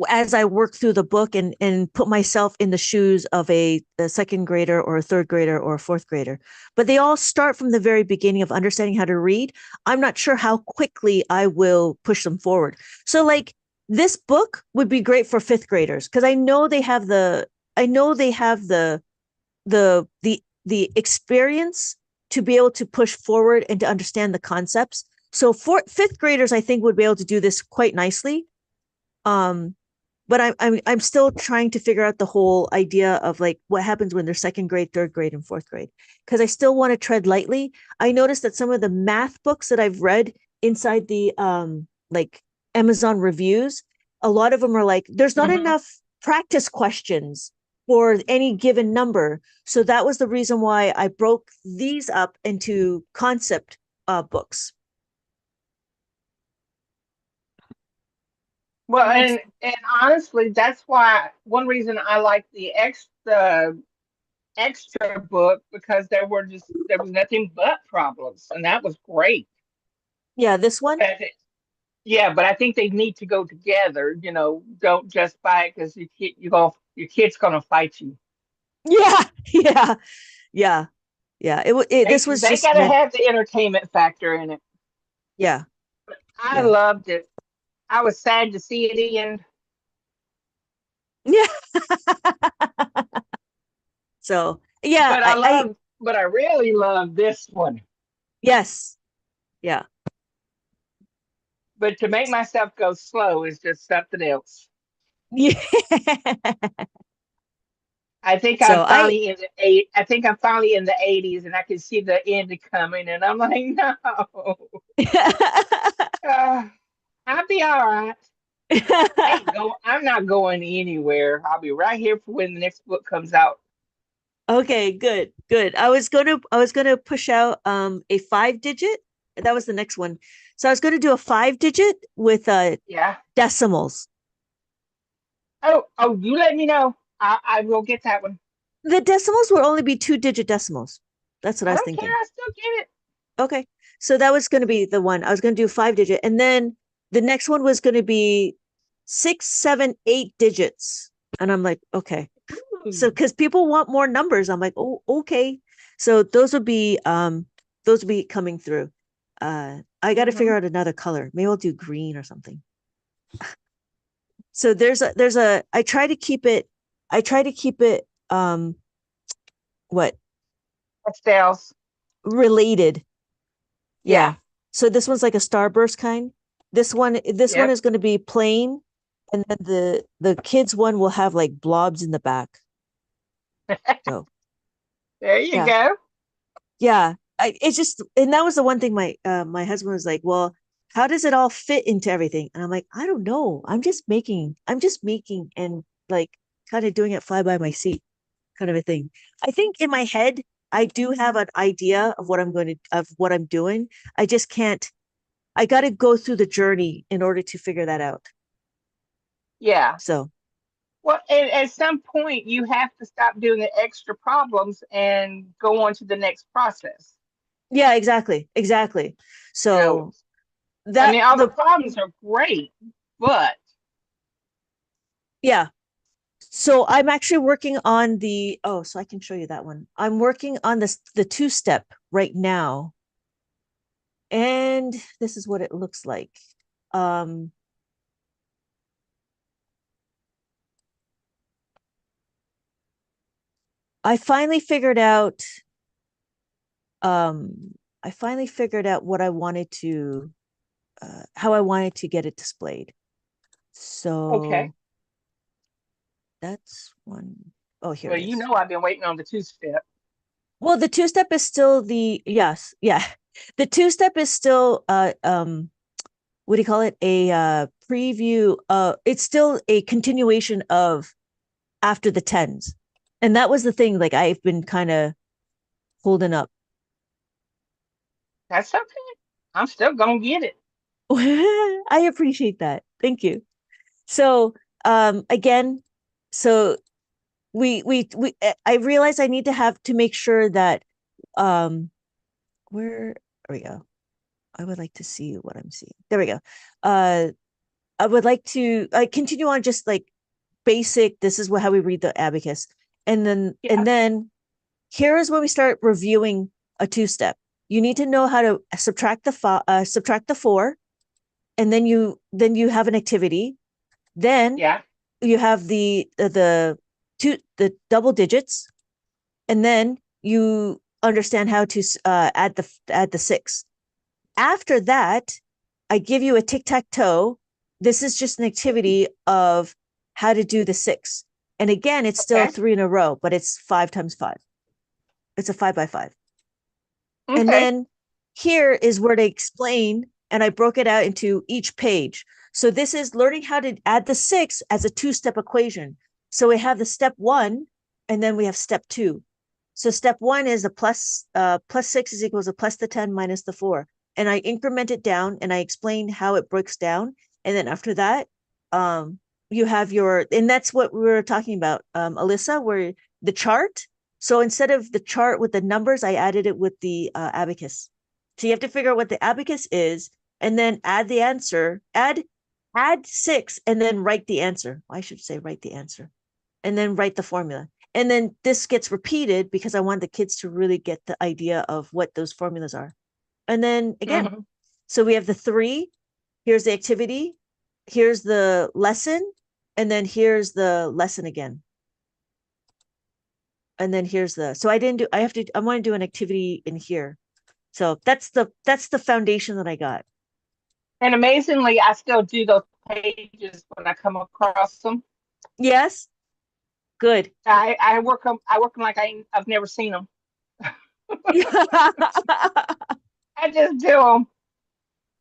as I work through the book and put myself in the shoes of a second grader or a third grader or a fourth grader. But they all start from the very beginning of understanding how to read. I'm not sure how quickly I will push them forward. So, like, this book would be great for fifth graders, because I know they have the experience to be able to push forward and to understand the concepts. So for fifth graders, I think would be able to do this quite nicely. But I'm still trying to figure out the whole idea of, like, what happens when they're second grade, third grade, and fourth grade, because I still want to tread lightly. I noticed that some of the math books that I've read inside the like Amazon reviews, a lot of them are like, there's not enough practice questions for any given number. So that was the reason why I broke these up into concept books. Well, and honestly, that's why one reason I like the extra book, because there was nothing but problems, and that was great. Yeah, this one. Yeah, but I think they need to go together. Don't just buy it because your kid's gonna fight you. Yeah, yeah. This was They just gotta meant. have the entertainment factor in it. Yeah. I Yeah. loved it. I was sad to see it end. Yeah. So yeah, But I really love this one. yes. Yeah. But to make myself go slow is just something else. Yeah. I think I'm So I finally in the I think I'm finally in the 80s, and I can see the end coming, and I'm like, no, uh, I'll be all right. I'm not going anywhere. I'll be right here for when the next book comes out. Okay, good, good. I was gonna push out a 5 digit. That was the next one. So I was gonna do a 5 digit with Yeah. decimals. Oh, you let me know. I will get that one. The decimals will only be 2 digit decimals. That's what I I was don't care. thinking. I still get it. Okay. So that was gonna be the one. I was gonna do 5 digit, and then the next one was gonna be 6, 7, 8 digits. And I'm like, okay. So Ooh. because people want more numbers, I'm like, oh, okay. So those would be coming through. I got to figure Mhm. out another color. Maybe I'll do green or something. So there's a I try to keep it what Pastels. related. Yeah. Yeah. So this one's like a starburst kind. This one Yep. is going to be plain, and then the kids one will have like blobs in the back. So There you yeah. go. Yeah, it's just, and that was the one thing my husband was like, well, how does it all fit into everything? And I'm like, I don't know. I'm just making and like kind of doing it fly by my seat kind of a thing. I think in my head, I do have an idea of what I'm doing. I just can't, I got to go through the journey in order to figure that out. Yeah. So Well, at some point, you have to stop doing the extra problems and go on to the next process. yeah, exactly. Exactly. You know, So I that mean, all the the problems are great, but yeah. So I'm actually working on so I can show you that one. I'm working on the 2 step right now. And this is what it looks like. Um, I finally figured out um I finally figured out what I wanted to how I wanted to get it displayed. okay. So that's one. Oh, here Well, it you is. know, I've been waiting on the 2-step. Well, the 2 step is still yes, yeah. The 2 step is still what do you call it? A preview. It's still a continuation of after the tens, and that was the thing. Like I've been kind of holding up. That's okay. I'm still gonna get it. I appreciate that. Thank you. So again, so I realize I need to have to make sure that um where there we go. I would like to see what I'm seeing. There we go. Uh I would like to continue on just like basic. This is how we read the abacus, and then Yeah. here is when we start reviewing a 2 step. You need to know how to subtract the four, and then you have an activity. Then Yeah. you have the double digits, and then you understand how to add the six. After that, I give you a tic tac toe. This is just an activity of how to do the six. And again, it's still Okay. 3 in a row, but it's 5 times 5. It's a 5 by 5. And Okay. then here is where they explain, and I broke it out into each page. So this is learning how to add the six as a 2 step equation. So we have the step one, and then we have step two. So step one is a plus 6 is equals to plus the 10 minus the 4. And I increment it down and I explain how it breaks down. And then after that, you have and that's what we were talking about, Alyssa, where the chart. So instead of the chart with the numbers, I added it with the abacus. So you have to figure out what the abacus is, and then add the answer, add six, and then write the answer. I should say write the answer, and then write the formula. And then this gets repeated because I want the kids to really get the idea of what those formulas are. And then again, Mhm. so we have the three, here's the activity, here's the lesson, and then here's the lesson again. And then here's the, so I want to do an activity in here. So that's the foundation that I got. And amazingly, I still do those pages when I come across them. Yes. Good. I work them like I've never seen them. I just do them.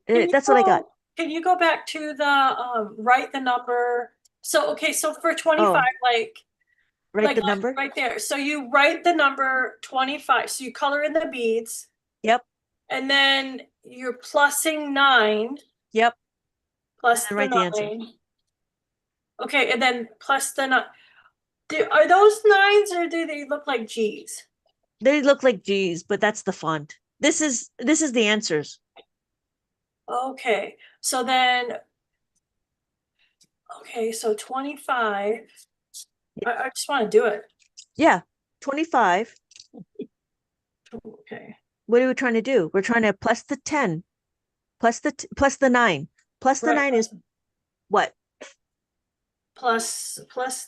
That's what I got. Can you go back to the write the number? So okay, so for 25, Write the number. right there. So you write the number 25. So you color in the beads. Yep. And then you're plussing 9. Yep. Plus And write the answer. Okay, and then plus the 9. Are those 9s or do they look like G's? They look like G's, but that's the font. This is the answers. Okay, so then, okay, so 25. I just want to do it. Yeah, 25. Okay. What are we trying to do? We're trying to plus the 10, plus the 9. Plus the 9 is what? Plus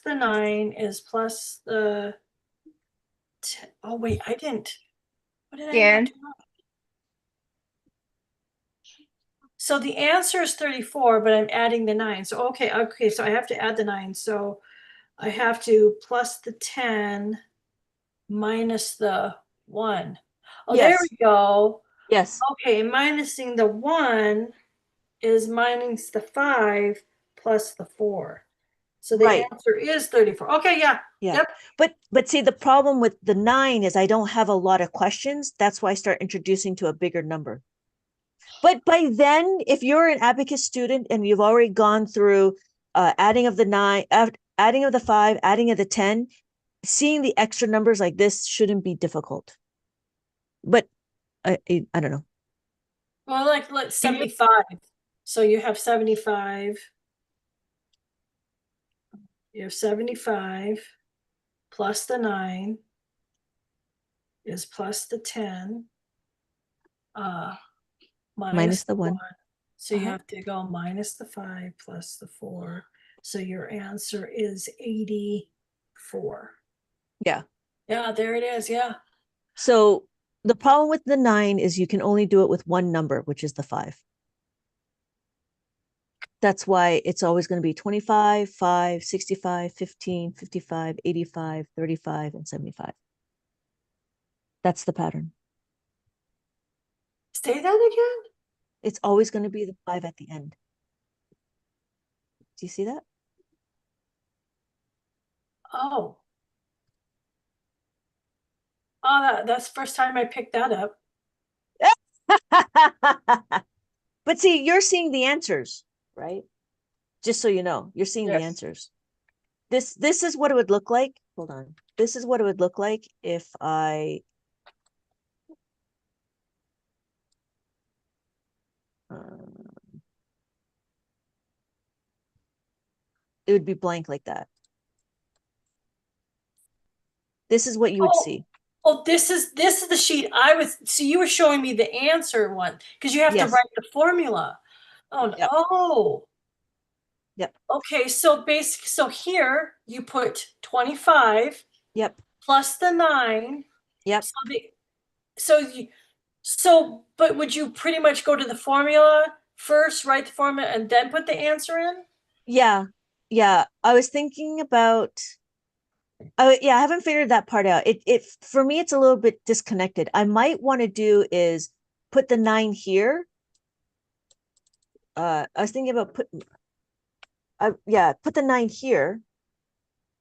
the 9 is plus the 10. Oh wait, I didn't. What did I not do? So the answer is 34, but I'm adding the 9. So okay, so I have to add the 9. So I have to plus the 10 minus the 1. Oh, Yes. there we go. Yes. Okay, minusing the 1 is minus the 5 plus the 4. So the answer is 34. Okay, yeah. Yeah. Yep. But see, the problem with the 9 is I don't have a lot of questions. That's why I start introducing to a bigger number. But by then, if you're an Abacus student and you've already gone through adding of the 9, adding of the 5, adding of the 10, seeing the extra numbers like this shouldn't be difficult. But I don't know. Well, like 75. So you have 75. You have 75 plus the 9 is plus the 10 minus the 1. So you have to go minus the 5 plus the 4. So your answer is 84. Yeah. Yeah, there it is. Yeah. So the problem with the 9 is you can only do it with one number, which is the 5. That's why it's always going to be 25, 5, 65, 15, 55, 85, 35, and 75. That's the pattern. Say that again? It's always going to be the 5 at the end. Do you see that? Oh. Oh, that's the first time I picked that up. But see, you're seeing the answers, right? Just so you know, you're seeing the answers. This is what it would look like. Hold on. This is what it would look like if I it would be blank like that. This is what you would see. Oh, this is the sheet I was. So you were showing me the answer one because you have to write the formula. Oh, Yep. Oh. Yep. Okay, so so here you put 25. Yep. Plus the 9. Yep. But would you pretty much go to the formula first, write the formula, and then put the answer in? Yeah. Yeah. I was thinking about yeah, I haven't figured that part out. It for me, it's a little bit disconnected. I might want to do is put the 9 here. I was thinking about put the 9 here,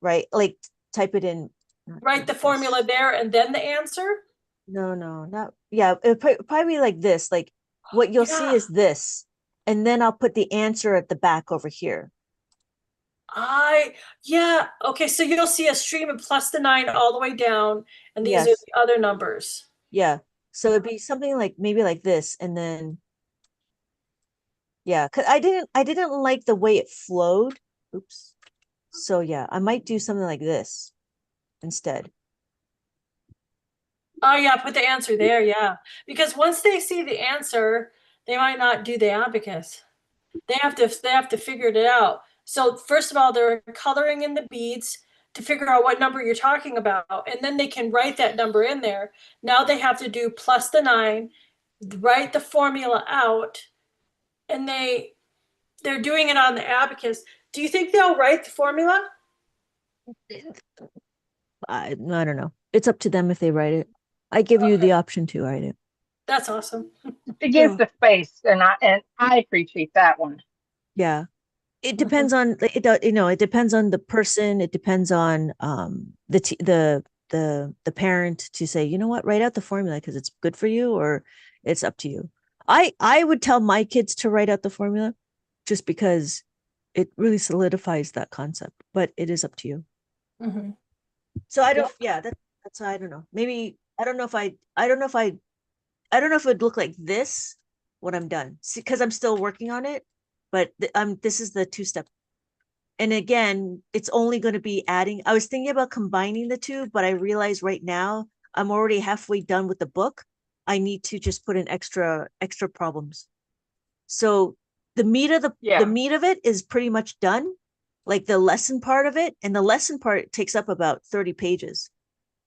right? Like type it in. Write the formula there and then the answer? No, not yeah. It probably be like this. Like what you'll see is this, and then I'll put the answer at the back over here. Okay, so you'll see a stream of plus the 9 all the way down, and these are the other numbers. Yeah, so it'd be something like maybe like this, and then because I didn't like the way it flowed. Oops. So yeah, I might do something like this instead. Oh yeah, put the answer there, yeah. Because once they see the answer, they might not do the abacus. They have to figure it out. So first of all, they're coloring in the beads to figure out what number you're talking about, and then they can write that number in there. Now they have to do plus the 9, write the formula out, and they're doing it on the abacus. Do you think they'll write the formula? I don't know. It's up to them if they write it. I give you the option to write it. That's awesome. It gives Yeah. the space, and I appreciate that one. Yeah. It depends on it depends on the person. It depends on the parent to say, you know what, write out the formula because it's good for you, or it's up to you. I would tell my kids to write out the formula just because it really solidifies that concept, but it is up to you. Mhm. So I don't, yeah, that's, I don't know. Maybe, I don't know if it would look like this when I'm done. See, because I'm still working on it, but this is the 2-step. And again, it's only going to be adding. I was thinking about combining the two, but I realize right now I'm already halfway done with the book. I need to just put in extra problems. So the meat of Yeah. it is pretty much done, like the lesson part of it, and the lesson part takes up about 30 pages.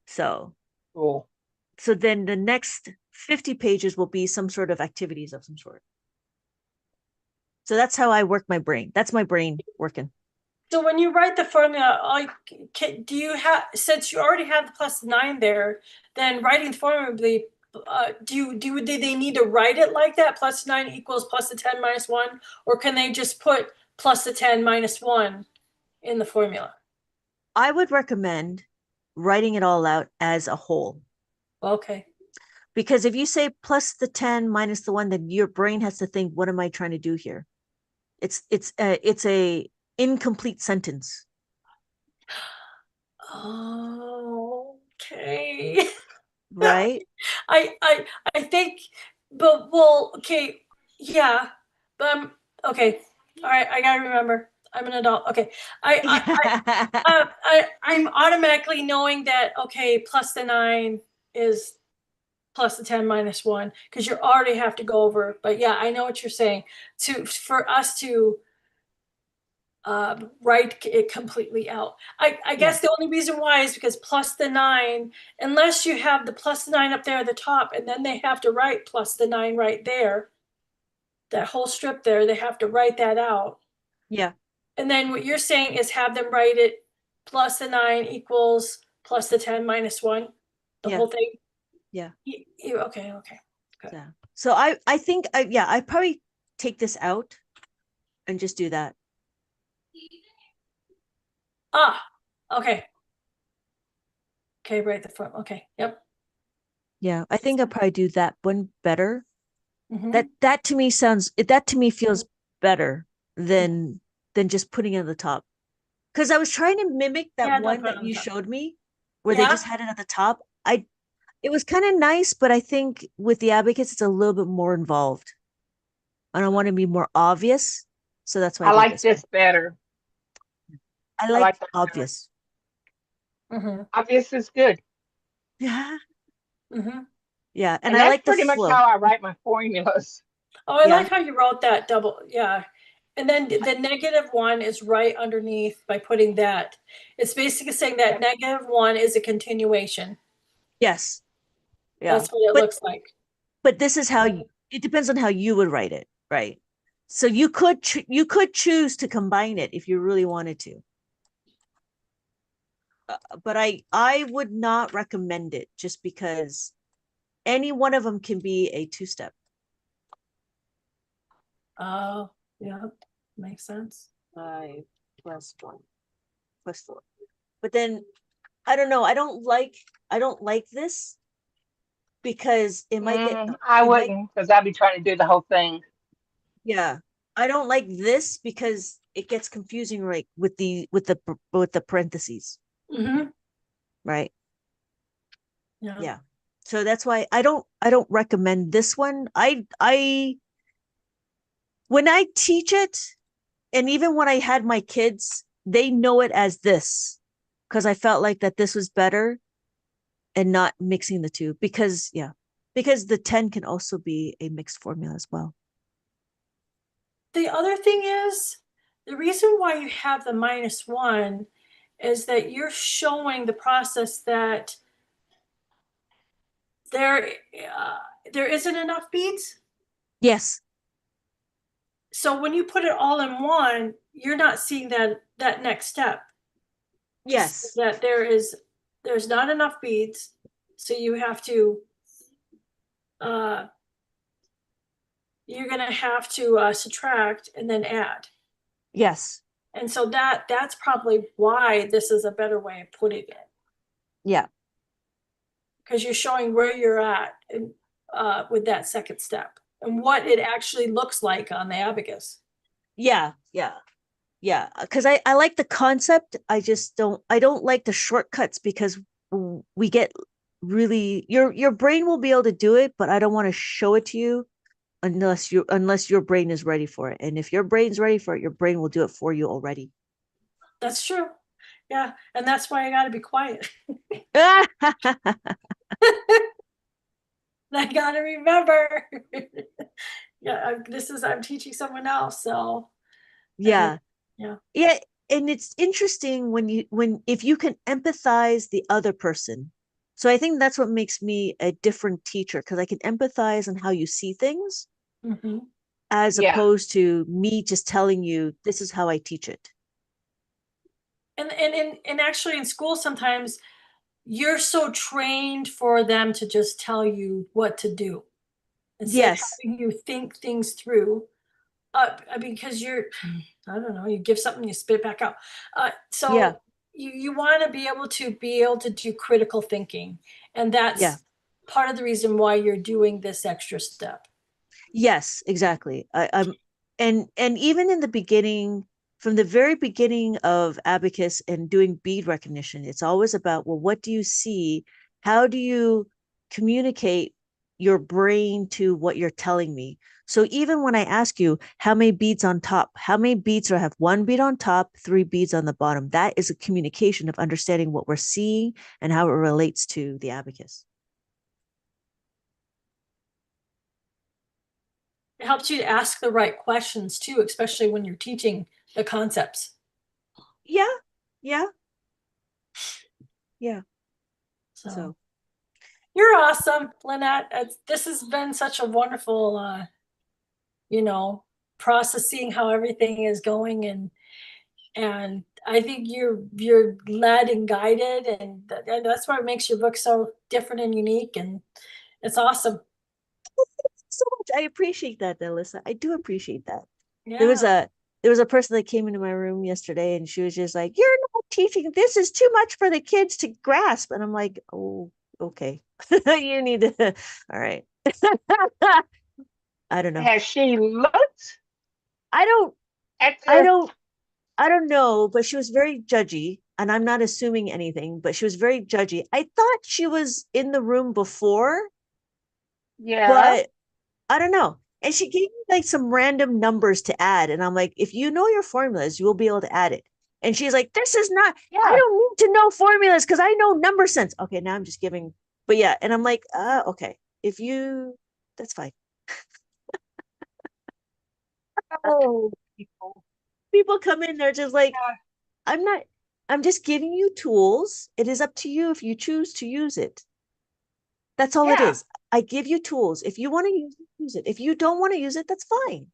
So Cool. then the next 50 pages will be some sort of activities of some sort. So that's how I work my brain. That's my brain working. So when you write the formula, do you have, since you already have the plus 9 there, then writing the formula would be, do they need to write it like that? Plus 9 equals plus the 10 minus 1, or can they just put plus the 10 minus 1 in the formula? I would recommend writing it all out as a whole. Okay. Because if you say plus the 10 minus the 1, then your brain has to think, what am I trying to do here? It's a incomplete sentence. Oh, okay. Right? I think, but well, okay, yeah, but okay, all right. I gotta remember, I'm an adult. Okay, I'm automatically knowing that. Okay, plus the 9 is plus the 10 minus 1 because you already have to go over. But yeah, I know what you're saying. For us to write it completely out. I guess the only reason why is because plus the 9, unless you have the plus 9 up there at the top, and then they have to write plus the 9 right there, that whole strip there, they have to write that out. Yeah. And then what you're saying is have them write it plus the 9 equals plus the 10 minus 1, the Yeah. whole thing. Yeah. Okay. Yeah. So I think I probably take this out and just do that. Okay. Okay, right the front. Okay, yep. Yeah, I think I'll probably do that one better. Mhm. That to me feels better than just putting it at the top. Because I was trying to mimic that Yeah, don't one put it that on you top. showed me, where they Yeah. just had it at the top. It was kind of nice, but I think with the abacus, it's a little bit more involved, and I want to be more obvious. So that's why I I did like this one. this better. I I like like that better. obvious. Mhm. Obvious is good. Yeah. Mhm. Yeah, and And I that's like the pretty much flow. how I write my formulas. Oh, I Yeah. like how you wrote that double. Yeah. And then the -1 is right underneath by putting that. It's basically saying that -1 is a continuation. Yes. Yeah. That's what it looks like. But this is how it depends on how you would write it, right? So you could choose to combine it if you really wanted to. But I would not recommend it just because any one of them can be a 2-step. Oh, yeah, makes sense. 5 plus 1 plus 4. But then I don't know. I don't like this because I it might wouldn't, because I'd be trying to do the whole thing. yeah. I don't like this because it gets confusing, right, with the parentheses, Mm-hmm. right? Yeah. Yeah. So that's why I don't recommend this one. I when I teach it, and even when I had my kids, they know it as this because I felt like that this was better and not mixing the two because the 10 can also be a mixed formula as well. the other thing is, the reason why you have the -1 is that you're showing the process that there, there isn't enough beads. Yes. So when you put it all in one, you're not seeing that next step. Yes. That there's not enough beads, so you have to, you're gonna have to subtract and then add. Yes. And so that's probably why this is a better way of putting it, Yeah. because you're showing where you're at with that second step and what it actually looks like on the abacus. Yeah. Yeah. Yeah. Because I like the concept. I don't like the shortcuts because we get really your brain will be able to do it, but I don't want to show it to you unless your brain is ready for it. And if your brain's ready for it, your brain will do it for you already. That's true. Yeah, and that's why I got to be quiet. I got to remember. Yeah, I'm teaching someone else, so Yeah. yeah. Yeah. And it's interesting if you can empathize the other person. So I think that's what makes me a different teacher, because I can empathize on how you see things Mm-hmm. as Yeah. opposed to me just telling you this is how I teach it. And actually in school sometimes you're so trained for them to just tell you what to do instead of Yes. having you think things through. Because I don't know, you give something, you spit it back out. So Yeah. you want to be able to do critical thinking, and Yeah. that's part of the reason why you're doing this extra step. Yes, exactly. I'm and even in the beginning, from the very beginning of Abacus and doing bead recognition, it's always about, well, what do you see? How do you communicate your brain to what you're telling me? So even when I ask you how many beads on top, how many beads do I have? One bead on top, three beads on the bottom. That is a communication of understanding what we're seeing and how it relates to the abacus. It helps you to ask the right questions too, especially when you're teaching the concepts. Yeah. Yeah. Yeah. So So you're awesome, Lynette. This has been such a wonderful, processing how everything is going, and I think you're led and guided, and that's what makes your book so different and unique, and it's awesome. so much. I appreciate that, Alyssa. I do appreciate that. There was Yeah. a person that came into my room yesterday and she was just like, "You're not teaching. This is too much for the kids to grasp." And I'm like, "Oh, okay." You need to all right. I don't know. Has she looked I don't at I the? don't I don't know, but she was very judgy, and I'm not assuming anything, but she was very judgy. I thought she was in the room before, Yeah. but I don't know. And she gave me like some random numbers to add. And I'm like, if you know your formulas, you will be able to add it. And she's like, this is not, I Yeah. don't need to know formulas because I know number sense. Okay, now I'm just giving, but yeah. And I'm like, okay, if you, that's fine. Oh, people. People come in, they're just like, Yeah. I'm not, I'm just giving you tools. It is up to you if you choose to use it. That's all it Yeah. is. I give you tools. If you want to use it. If you don't want to use it, that's fine.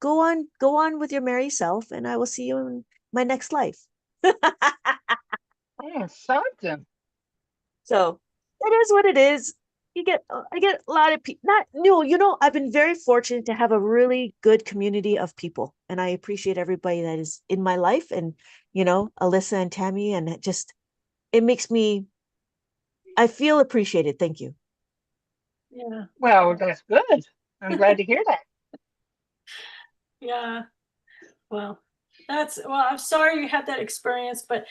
Go on with your merry self, and I will see you in my next life. Yeah, something. So it is what it is. I get a lot of people. Not no, I've been very fortunate to have a really good community of people, and I appreciate everybody that is in my life, and Alyssa and Tammy, and it makes me. I feel appreciated. Thank you. Yeah. Well, that's good. I'm glad to hear that. Yeah. Well, I'm sorry you had that experience, but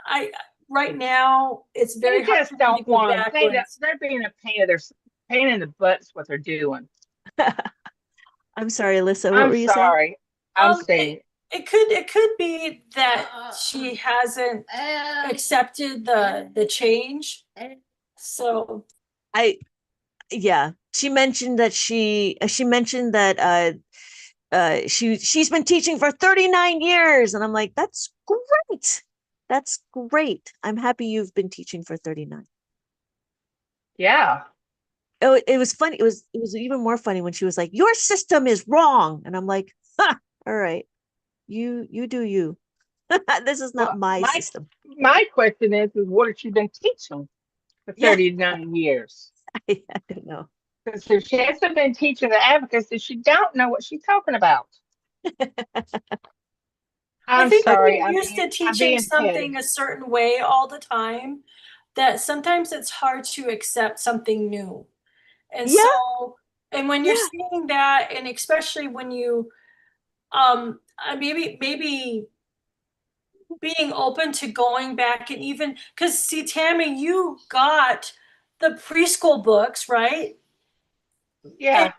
I right now it's very They hard just for me to don't go want to. backwards. They're being a pain in the butt. Is what they're doing. I'm sorry, Alyssa. What I'm were you saying? sorry. I'm It, saying. it could be that she hasn't accepted the change. So I Yeah. She mentioned that she mentioned that she's been teaching for 39 years. And I'm like, that's great. That's great. I'm happy you've been teaching for 39. Yeah. Oh, it was funny. It was even more funny when she was like, your system is wrong. And I'm like, ha, all right, you do you. This is not Well, my my system. my question is what has she been teaching for Yeah, 39 years? I don't know. Because if she hasn't been teaching the abacus, then she don't know what she's talking about. I I'm think when sorry, you're used to I'm teaching being petty. something a certain way all the time, that sometimes it's hard to accept something new. And Yeah, so, and when you're yeah, seeing that, and especially when you, maybe being open to going back and even, because see, Tammy, you got the preschool books, right? And Yeah,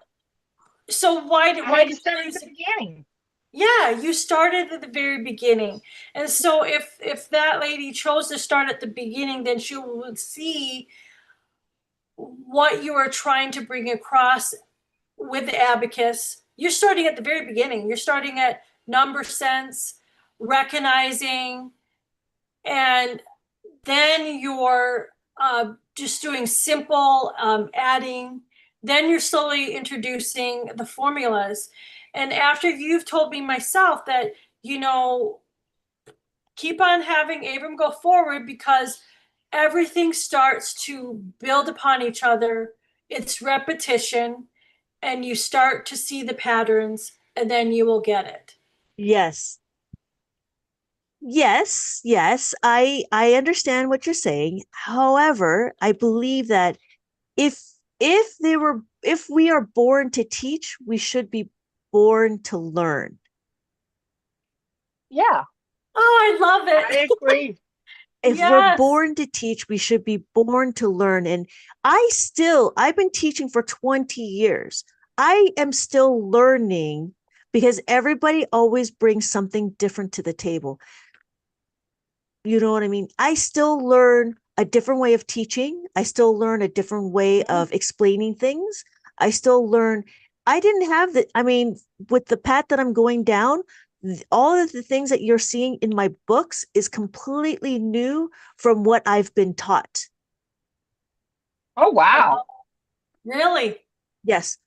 so why did I had to you start at choose? the beginning. Yeah, you started at the very beginning. And so if that lady chose to start at the beginning, then she would see what you are trying to bring across with the abacus. You're starting at the very beginning. You're starting at number sense, recognizing, and then you're just doing simple adding. Then you're slowly introducing the formulas. And after you've told me myself that, keep on having Abram go forward because everything starts to build upon each other. It's repetition, and you start to see the patterns, and then you will get it. yes, yes. I understand what you're saying. However, I believe that if if we are born to teach, we should be born to learn. Yeah, Oh, I love I it. agree. If we're Yes. born to teach, we should be born to learn. And I've been teaching for 20 years. I am still learning because everybody always brings something different to the table. You know what I mean? I still learn a different way of teaching. I still learn a different way of explaining things. I still learn. I didn't have the, I mean, with the path that I'm going down, all of the things that you're seeing in my books is completely new from what I've been taught. Oh, wow. Really? Yes.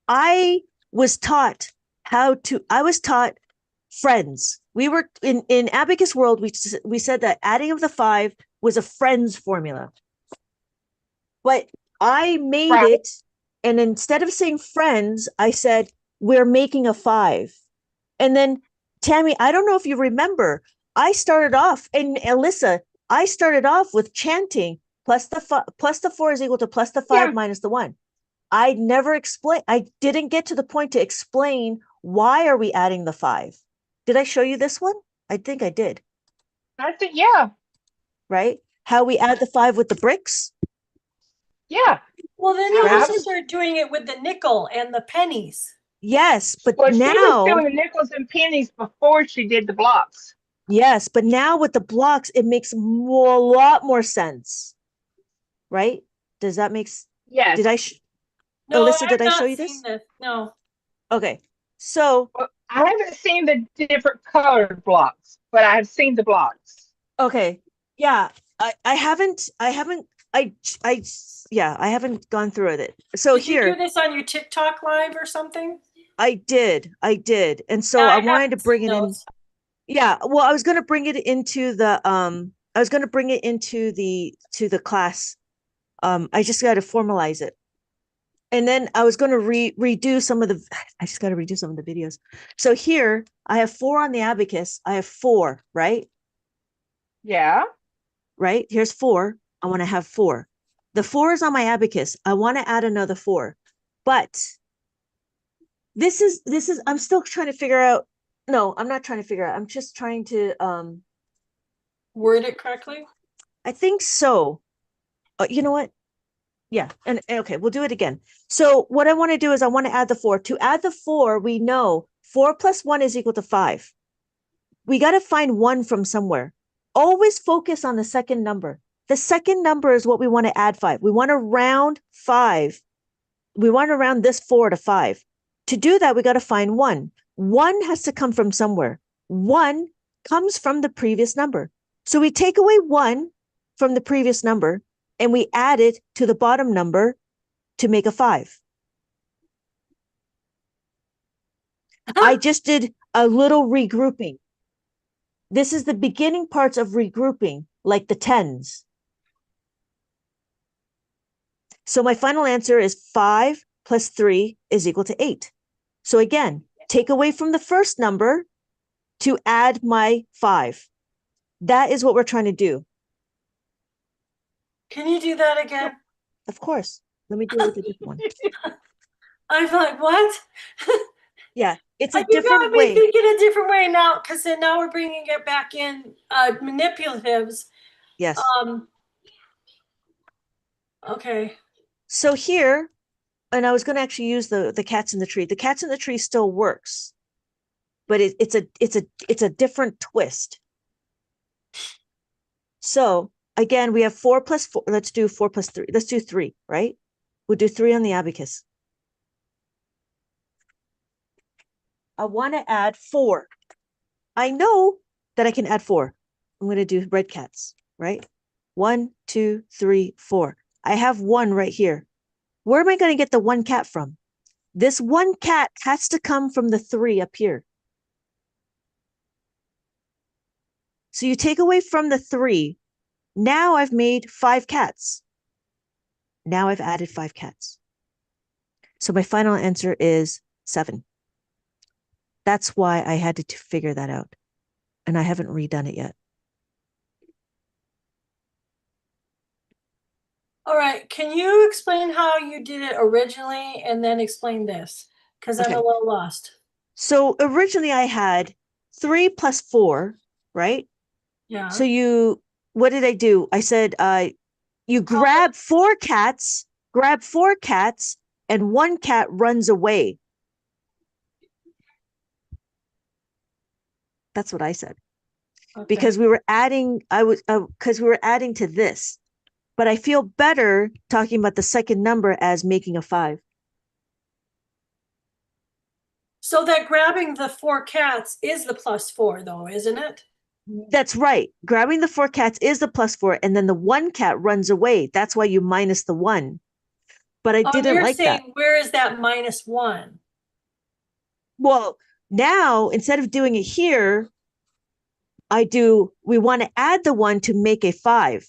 I was taught I was taught friends. We were in Abacus World, we said that adding of the 5 was a friends formula. But I made Right. it, and instead of saying friends, I said, we're making a 5. And then, Tammy, I don't know if you remember, I started off, and Alyssa, I started off with chanting plus the 4 is equal to plus the 5 Yeah, minus the 1. I never explained, I didn't get to the point to explain why are we adding the 5. Did I show you this one? I think I did, I think, yeah, right? How we add the 5 with the bricks, yeah. Well, then you right? also I start doing it with the nickel and the pennies. Yes, but Well, she was now, doing the nickels and pennies before she did the blocks. yes, but now with the blocks, it makes more, a lot more sense, right? Does that make Yes. did No, Alyssa, I've did I show not you seen this? this. No. Okay. So, Well, I haven't seen the different colored blocks, but I have seen the blocks. okay. Yeah, I yeah, I haven't gone through it. So Did you do here, this on your TikTok live or something? I did. And Yeah, so I I wanted to haven't bring seen it in. those. Yeah, well, I was going to bring it into the I was going to bring it into the class. I just got to formalize it. And then I was going to redo some of the I just got to redo some of the videos. So here I have 4 on the abacus. I have 4, right? Yeah. Right? Here's 4. I want to have 4. The 4 is on my abacus. I want to add another 4. But this is I'm still trying to figure out. No, I'm not trying to figure out. I'm just trying to Word it correctly? I think so. You know what? Yeah. And okay, we'll do it again. So what I want to do is I want to add the 4. To add the 4, we know 4 plus 1 is equal to 5. We got to find 1 from somewhere. Always focus on the second number. The second number is what we want to add 5. We want to round 5. We want to round this 4 to 5. To do that, we got to find 1. 1 has to come from somewhere. 1 comes from the previous number. So we take away 1 from the previous number and we add it to the bottom number to make a 5. I just did a little regrouping. This is the beginning parts of regrouping, like the tens. So my final answer is 5 plus 3 is equal to 8. So again, take away from the first number to add my 5. That is what we're trying to do. Can you do that again? Of course. Let me do it with a different one. I'm like, what? Yeah, it's a You got different me way. thinking a different way now, because then now we're bringing it back in manipulatives. Yes. Okay. So here, and I was going to actually use the cats in the tree. The cats in the tree still works, but it's a different twist. So again, we have 4 plus 4. Let's do 4 plus 3. Let's do 3, right? We'll do 3 on the abacus. I want to add 4. I know that I can add 4. I'm going to do red cats, right? 1, 2, 3, 4. I have 1 right here. Where am I going to get the 1 cat from? This 1 cat has to come from the 3 up here. So you take away from the 3. Now I've made 5 cats. Now I've added 5 cats. So my final answer is 7. That's why I had to figure that out. And I haven't redone it yet. All right. Can you explain how you did it originally and then explain this? Because I'm a little lost. So originally I had 3 plus 4, right? Yeah. So what did I do? I said, you grab 4 cats, and 1 cat runs away. That's what I said. Okay. Because we were adding, because we were adding to this, but I feel better talking about the second number as making a 5. So that grabbing the 4 cats is the plus 4 though, isn't it? That's right. Grabbing the 4 cats is the plus 4, and then the 1 cat runs away. That's why you minus the 1. But I didn't like that. You're saying, where is that minus 1? Well, now instead of doing it here, we want to add the 1 to make a 5.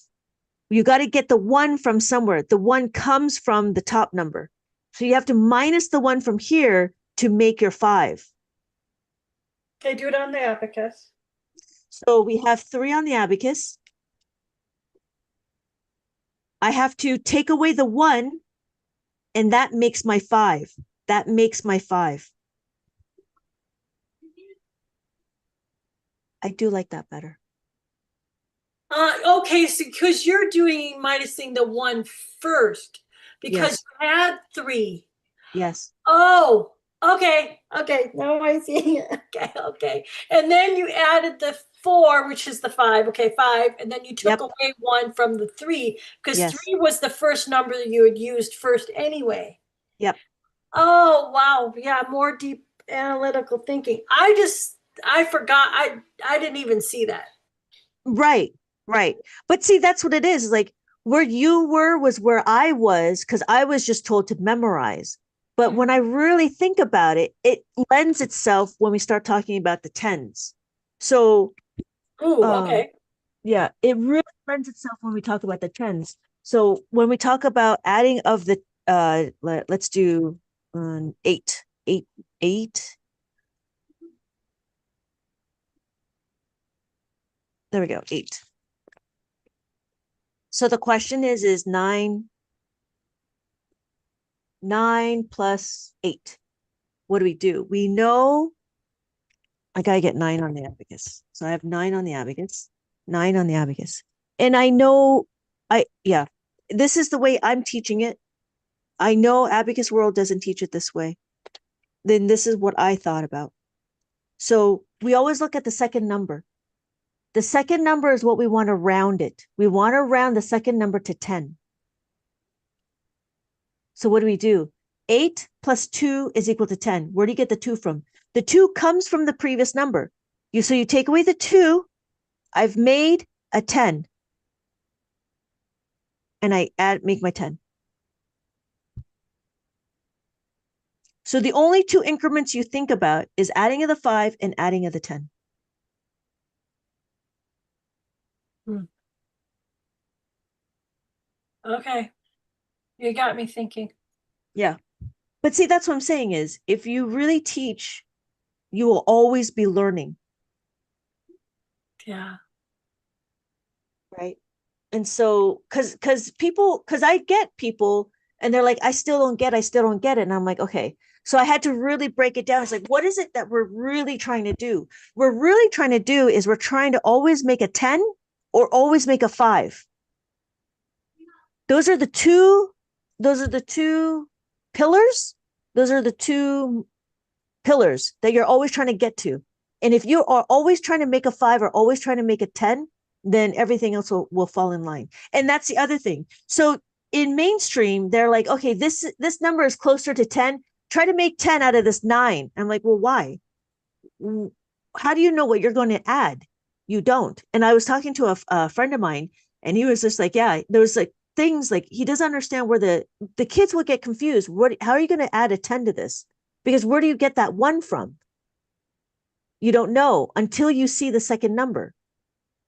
You got to get the 1 from somewhere. The 1 comes from the top number. So you have to minus the 1 from here to make your 5. Okay, do it on the abacus. So we have 3 on the abacus. I have to take away the 1, and that makes my 5. That makes my 5. I do like that better. Okay, so because you're doing minusing the 1 first, because you had 3. Yes. Oh, okay. Now I see. Okay. And then you added the 4, which is the 5. Okay, 5. And then you took away 1 from the 3, because 3 was the first number that you had used first anyway. Yep. Oh, wow. Yeah, more deep analytical thinking. I forgot. I didn't even see that. Right. But see, that's what it is. Like where you were was where I was, because I was just told to memorize. But when I really think about it, it lends itself when we start talking about the tens. So, okay. Yeah, it really lends itself when we talk about the tens. So when we talk about adding of the, let's do 8. There we go, 8. So the question is 9 plus 8. What do we do? We know I gotta get 9 on the abacus. So I have 9 on the abacus, 9 on the abacus. And I know this is the way I'm teaching it. I know Abacus World doesn't teach it this way. Then this is what I thought about. So we always look at the second number. The second number is what we want to round it. We want to round the second number to 10. So what do? 8 plus 2 is equal to 10. Where do you get the 2 from? The 2 comes from the previous number. So you take away the 2, I've made a 10. And I make my 10. So the only 2 increments you think about is adding of the 5 and adding of the 10. Okay. You got me thinking. Yeah. But see, that's what I'm saying is if you really teach, you will always be learning. Yeah. Right. And so, cause I get people and they're like, I still don't get it. And I'm like, okay. So I had to really break it down. It's like, what is it that we're really trying to do? We're really trying to do is we're trying to always make a 10 or always make a 5. Those are the two pillars. Those are the 2 pillars that you're always trying to get to. And if you are always trying to make a 5 or always trying to make a 10, then everything else will fall in line. And that's the other thing. So in mainstream, they're like, okay, this number is closer to 10. Try to make 10 out of this 9. I'm like, well, why? How do you know what you're going to add? You don't. And I was talking to a friend of mine, and he was just like, yeah, there was like things like he doesn't understand where the kids would get confused. How are you going to add a 10 to this? Because where do you get that 1 from? You don't know until you see the second number.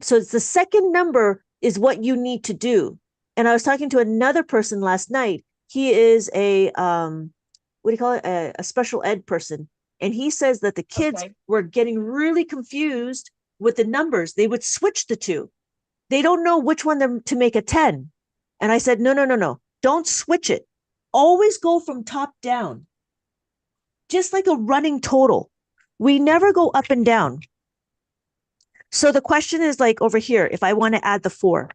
So it's the second number is what you need to do. And I was talking to another person last night. He is a what do you call it? A special ed person. And he says that the kids were getting really confused with the numbers. They would switch the 2. They don't know which one to make a 10. And I said, no. Don't switch it. Always go from top down. Just like a running total. We never go up and down. So the question is like over here, if I want to add the 4,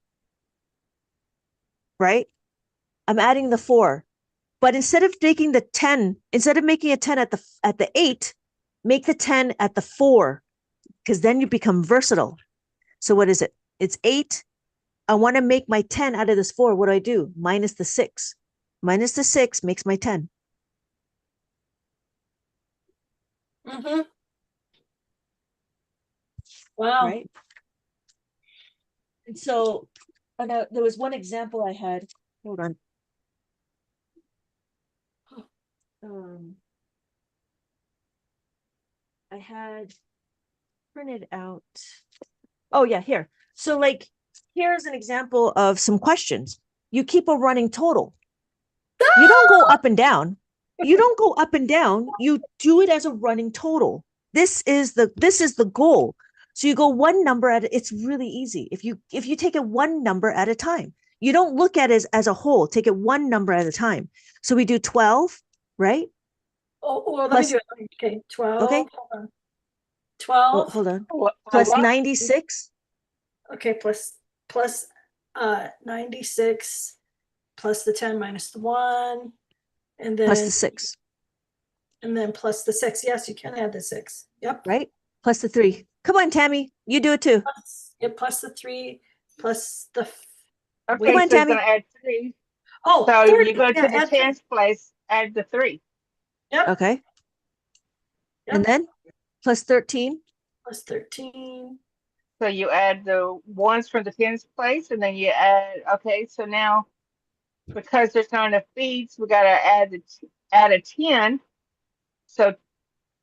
right? I'm adding the 4, but instead of making the 10, instead of making a 10 at the 8, make the 10 at the 4, because then you become versatile. So what is it? It's 8. I want to make my 10 out of this 4. What do? Minus the 6. Minus the 6 makes my 10. Mm-hmm. Wow. Right. And so there was one example I had. Hold on. I had printed out. Oh yeah, here. So like, here's an example of some questions. You keep a running total. You don't go up and down. You don't go up and down. You do it as a running total. This is the goal. So you go one number at it's really easy. If you take it one number at a time, you don't look at it as a whole. Take it one number at a time. So we do 12, right? Oh, well, let Plus- me do it. Okay, 12. Okay. Hold on. 12. Hold on. Well, Plus 96. Okay, plus 96 plus the 10 minus the 1, and then Plus the 6. and then plus the 6. Yes, you can add the 6. Yep. Right? Plus the 3. Come on, Tammy. You do it too. Plus the 3 plus the Okay, Come on, so you're Tammy. gonna add 3. oh So 30. you go to Yeah, the add 3. 10th place, add the 3. Yep. Okay. Yep. And then plus 13. Plus 13. So you add the ones from the 10th place, and then you add. Okay, so now because there's not enough beads, we gotta add a 10. So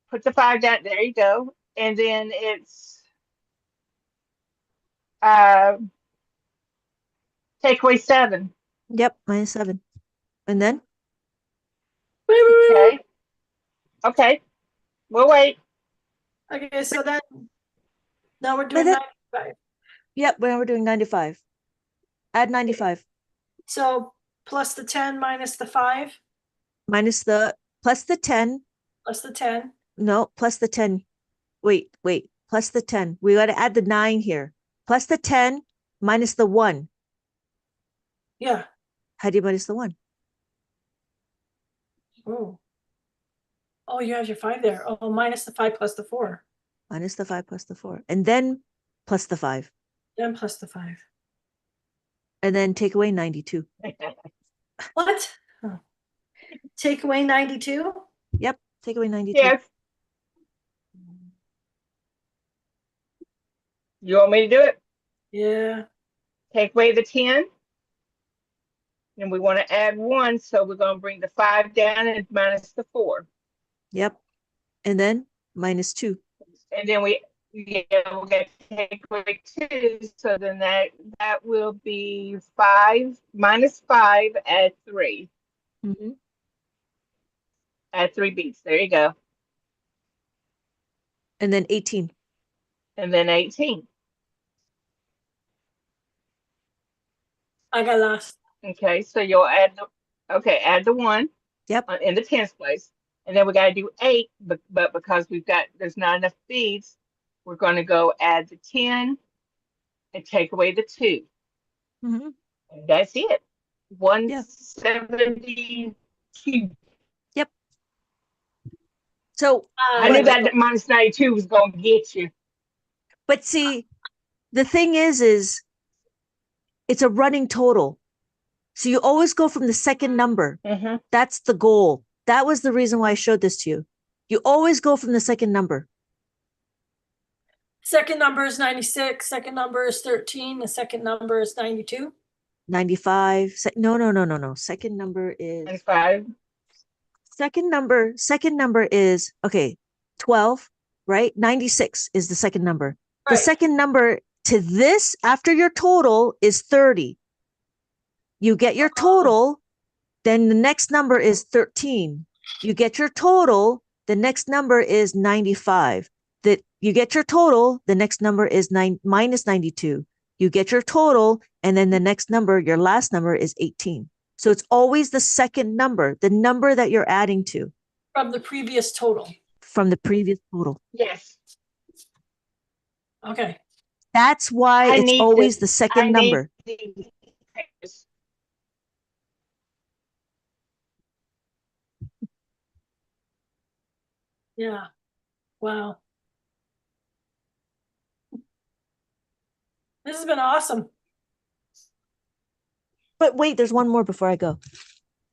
put the 5 down. There you go, and then it's take away 7. Yep, minus 7. And then Okay. Okay. We'll wait. Okay, so then now we're But doing then- 95. yep, when we're doing 95. Add 95. So plus the 10 minus the 5 Minus plus the 10. plus the 10. No, plus the 10. Wait. Plus the 10. We got to add the 9 here. Plus the 10 minus the 1. Yeah. How do you minus the 1? Oh, you have your 5 there. Oh, minus the 5 plus the 4. Minus the 5 plus the 4. And then plus the 5. Then plus the 5. And then take away 92. What? Oh. Take away 92? Yep, take away 92. Yes. You want me to do it? Yeah. Take away the 10. And we want to add 1, so we're going to bring the 5 down and minus the 4. Yep. And then -2. And then we got to take away 2, so then that will be 5 minus 5, add 3. Mm-hmm. Add 3 beats. There you go. And then 18. And then 18. I got lost. Okay, so you'll add the 1. Yep. In the tens place, and then we got to do 8, but because there's not enough beads, we're going to go add the 10 and take away the 2. Mm-hmm. And that's it. 172. Yep. So I knew that minus 92 was going to get you. but see, the thing is it's a running total. So you always go from the second number. Mm-hmm. That's the goal. That was the reason why I showed this to you. You always go from the second number. Second number is 96. Second number is 13. The second number is 92. 95. No. Second number is 95. second number is okay, 12, right? 96 is the second number. The Right. second number to this after your total is 30. You get your total, then the next number is 13. You get your total, the next number is 95. That you get your total, the next number is minus 92. You get your total, and then the next number, your last number is 18. So it's always the second number, the number that you're adding to From the previous total. from the previous total. Yes. Okay. That's why I it's need always this- the second number. Yeah. Wow. This has been awesome. But wait, there's one more before I go.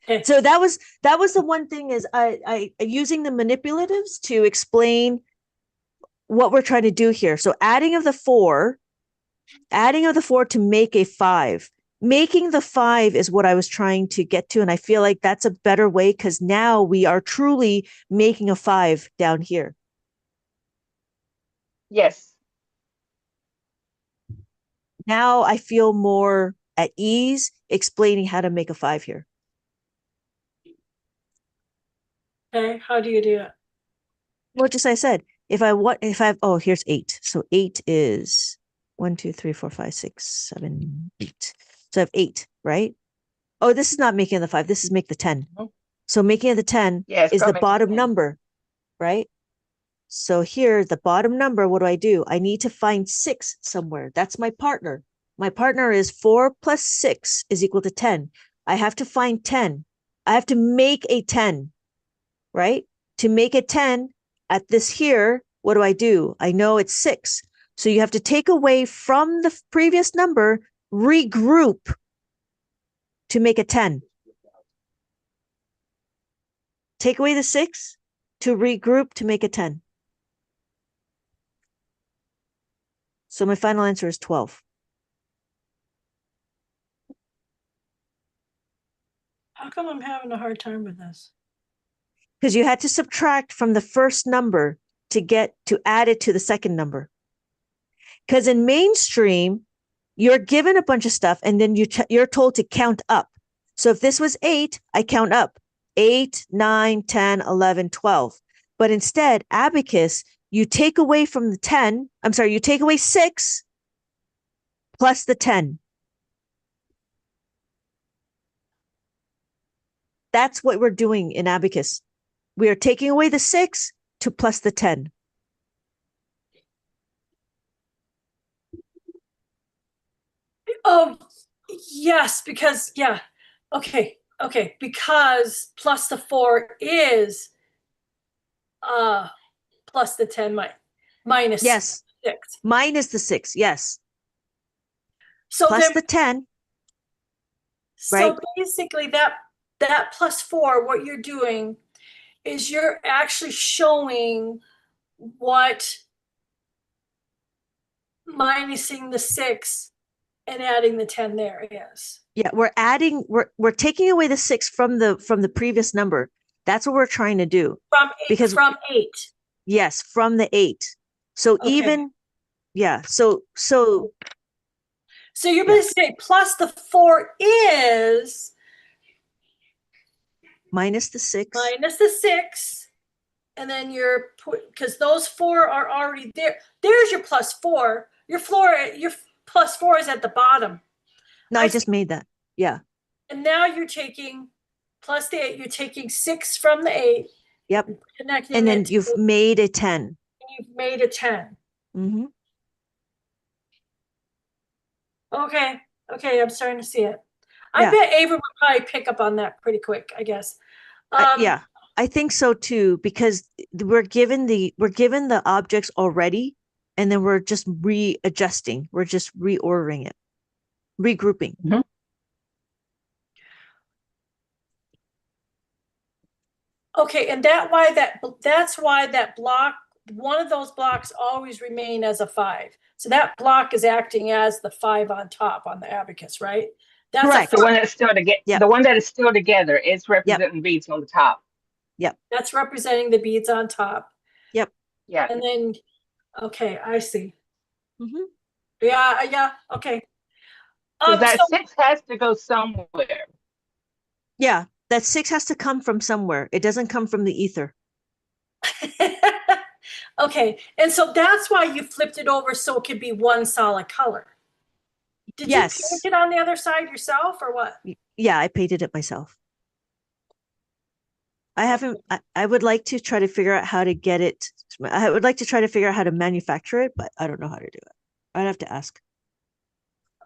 Okay. So that was the one thing is I using the manipulatives to explain what we're trying to do here. So adding of the 4 to make a 5. Making the 5 is what I was trying to get to. And I feel like that's a better way because now we are truly making a 5 down here. Yes. Now I feel more at ease explaining how to make a 5 here. Okay. How do you do it? Well, just I said, oh, here's 8. So 8 is 1, 2, 3, 4, 5, 6, 7, 8. So I have 8, right? Oh, this is not making the 5. This is make the 10. Mhm. So making the 10 Yes. is the make it bottom 10. number, right? So here, the bottom number, what do? I need to find 6 somewhere. That's my partner. My partner is 4 plus 6 is equal to 10. I have to find 10. I have to make a 10, right? To make a 10 at this here, what do? I know it's 6. So you have to take away from the previous number, regroup to make a 10. Take away the 6 to regroup to make a 10. So my final answer is 12. How come I'm having a hard time with this? Because you had to subtract from the first number to get to add it to the second number. Because in mainstream, you're given a bunch of stuff and then you're told to count up. So if this was 8, I count up 8, 9, 10, 11, 12. But instead, Abacus, you take away from the 10. I'm sorry, you take away 6 plus the 10. That's what we're doing in Abacus. We are taking away the 6 to plus the 10. Oh, yes, because, yeah. Okay. Because plus the 4 is plus the 10 minus Yes. 6. Minus the 6. Yes. So Plus then, the 10. so right? basically that plus 4, what you're doing is you're actually showing what minusing the 6 and adding the 10 there, yes. Yeah, we're taking away the 6 from the previous number. That's what we're trying to do. Because From 8. yes, from the 8. So Okay. even, yeah, so So you're Yeah. going to say plus the 4 is minus the 6. minus the 6, and then you're because those 4 are already there. There's your plus 4. Your plus 4 is at the bottom. No, I just made that. Yeah. And now you're taking plus the 8. You're taking 6 from the 8. Yep. Connecting And then it you've made a 10. you've made a 10. Mm-hmm. Okay. Okay, I'm starting to see it. Yeah. I bet Ava would probably pick up on that pretty quick, I guess. Yeah, I think so too, because we're given the objects already, and then we're just readjusting. We're just reordering it, regrouping. Mhm. Okay, and that's why that block, one of those blocks always remain as a 5. So that block is acting as the 5 on top on the abacus, right? That's Correct. The one that's still together. Yep. The one that is still together is representing beads on the top. That's representing the beads on top. Yep. Yeah. And then, okay, I see. Mm-hmm. Yeah, okay. So that 6 has to go somewhere. Yeah, that 6 has to come from somewhere. It doesn't come from the ether. Okay, and so that's why you flipped it over so it could be one solid color. Did you paint it on the other side yourself or what? Yeah, I painted it myself. I haven't. I would like to try to figure out how to get it. I would like to try to figure out how to manufacture it, but I don't know how to do it. I'd have to ask.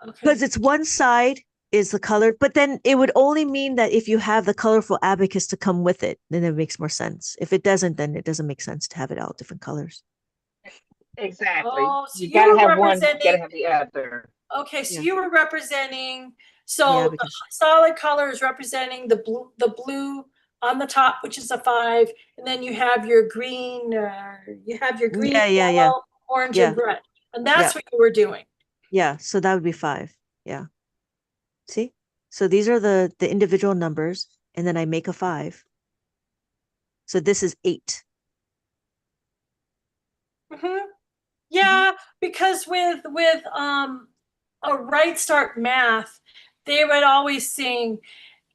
Because it's one side is the colored, but then it would only mean that if you have the colorful abacus to come with it, then it makes more sense. If it doesn't, then it doesn't make sense to have it all different colors. Exactly. Oh, so you gotta have one, you representing- gotta have the other. Okay, so Yeah. you were representing, The so the abacus. solid color is representing the blue on the top, which is a 5, and then you have your green, Yeah. yellow, orange, Yeah. and red, and that's what you were doing. Yeah, so that would be 5. Yeah. See? So these are the individual numbers, and then I make a 5. So this is 8. Mm-hmm. Yeah, because with a Right Start Math, they would always sing,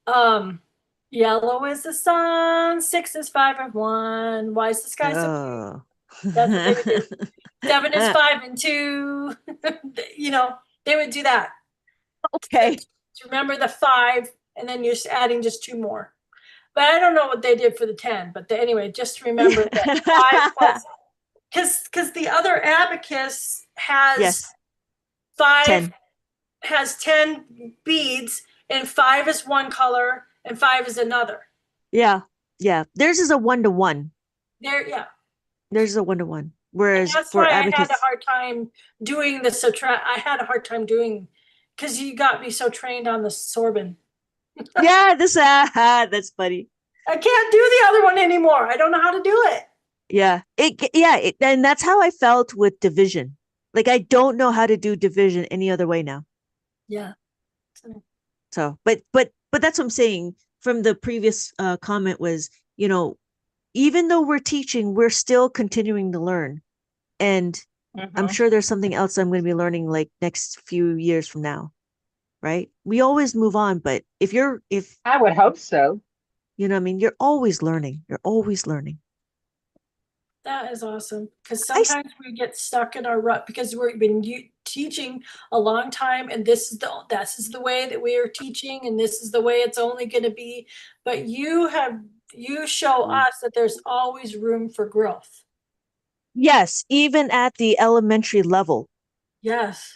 yellow is the sun, 6 is 5 and 1, why is the sky so blue? Oh. That's what they would do. 7 is 5 and 2. They would do that. Okay. To remember the 5, and then you're just adding just 2 more. But I don't know what they did for the 10. But anyway, just remember that 5 plus, because the other abacus has Yes. 5 10. has 10 beads, and 5 is one color, and 5 is another. Yeah. Yeah. Theirs is a 1-to-1. Yeah. There's a 1-to-1. Whereas That's for why abacus, I had a hard time doing the subtract. I had a hard time doing, because you got me so trained on the sorbin. yeah, that's funny. I can't do the other one anymore. I don't know how to do it. Yeah. And that's how I felt with division. Like I don't know how to do division any other way now. Yeah. So, but that's what I'm saying from the previous comment was, even though we're teaching, we're still continuing to learn. And I'm sure there's something else I'm going to be learning like next few years from now. Right. We always move on. But if I would hope so. you know what I mean, you're always learning. You're always learning. That is awesome. Because sometimes we get stuck in our rut because we've been teaching a long time, and this is the way that we are teaching, and this is the way it's only going to be. But you show us that there's always room for growth. Yes, even at the elementary level. Yes.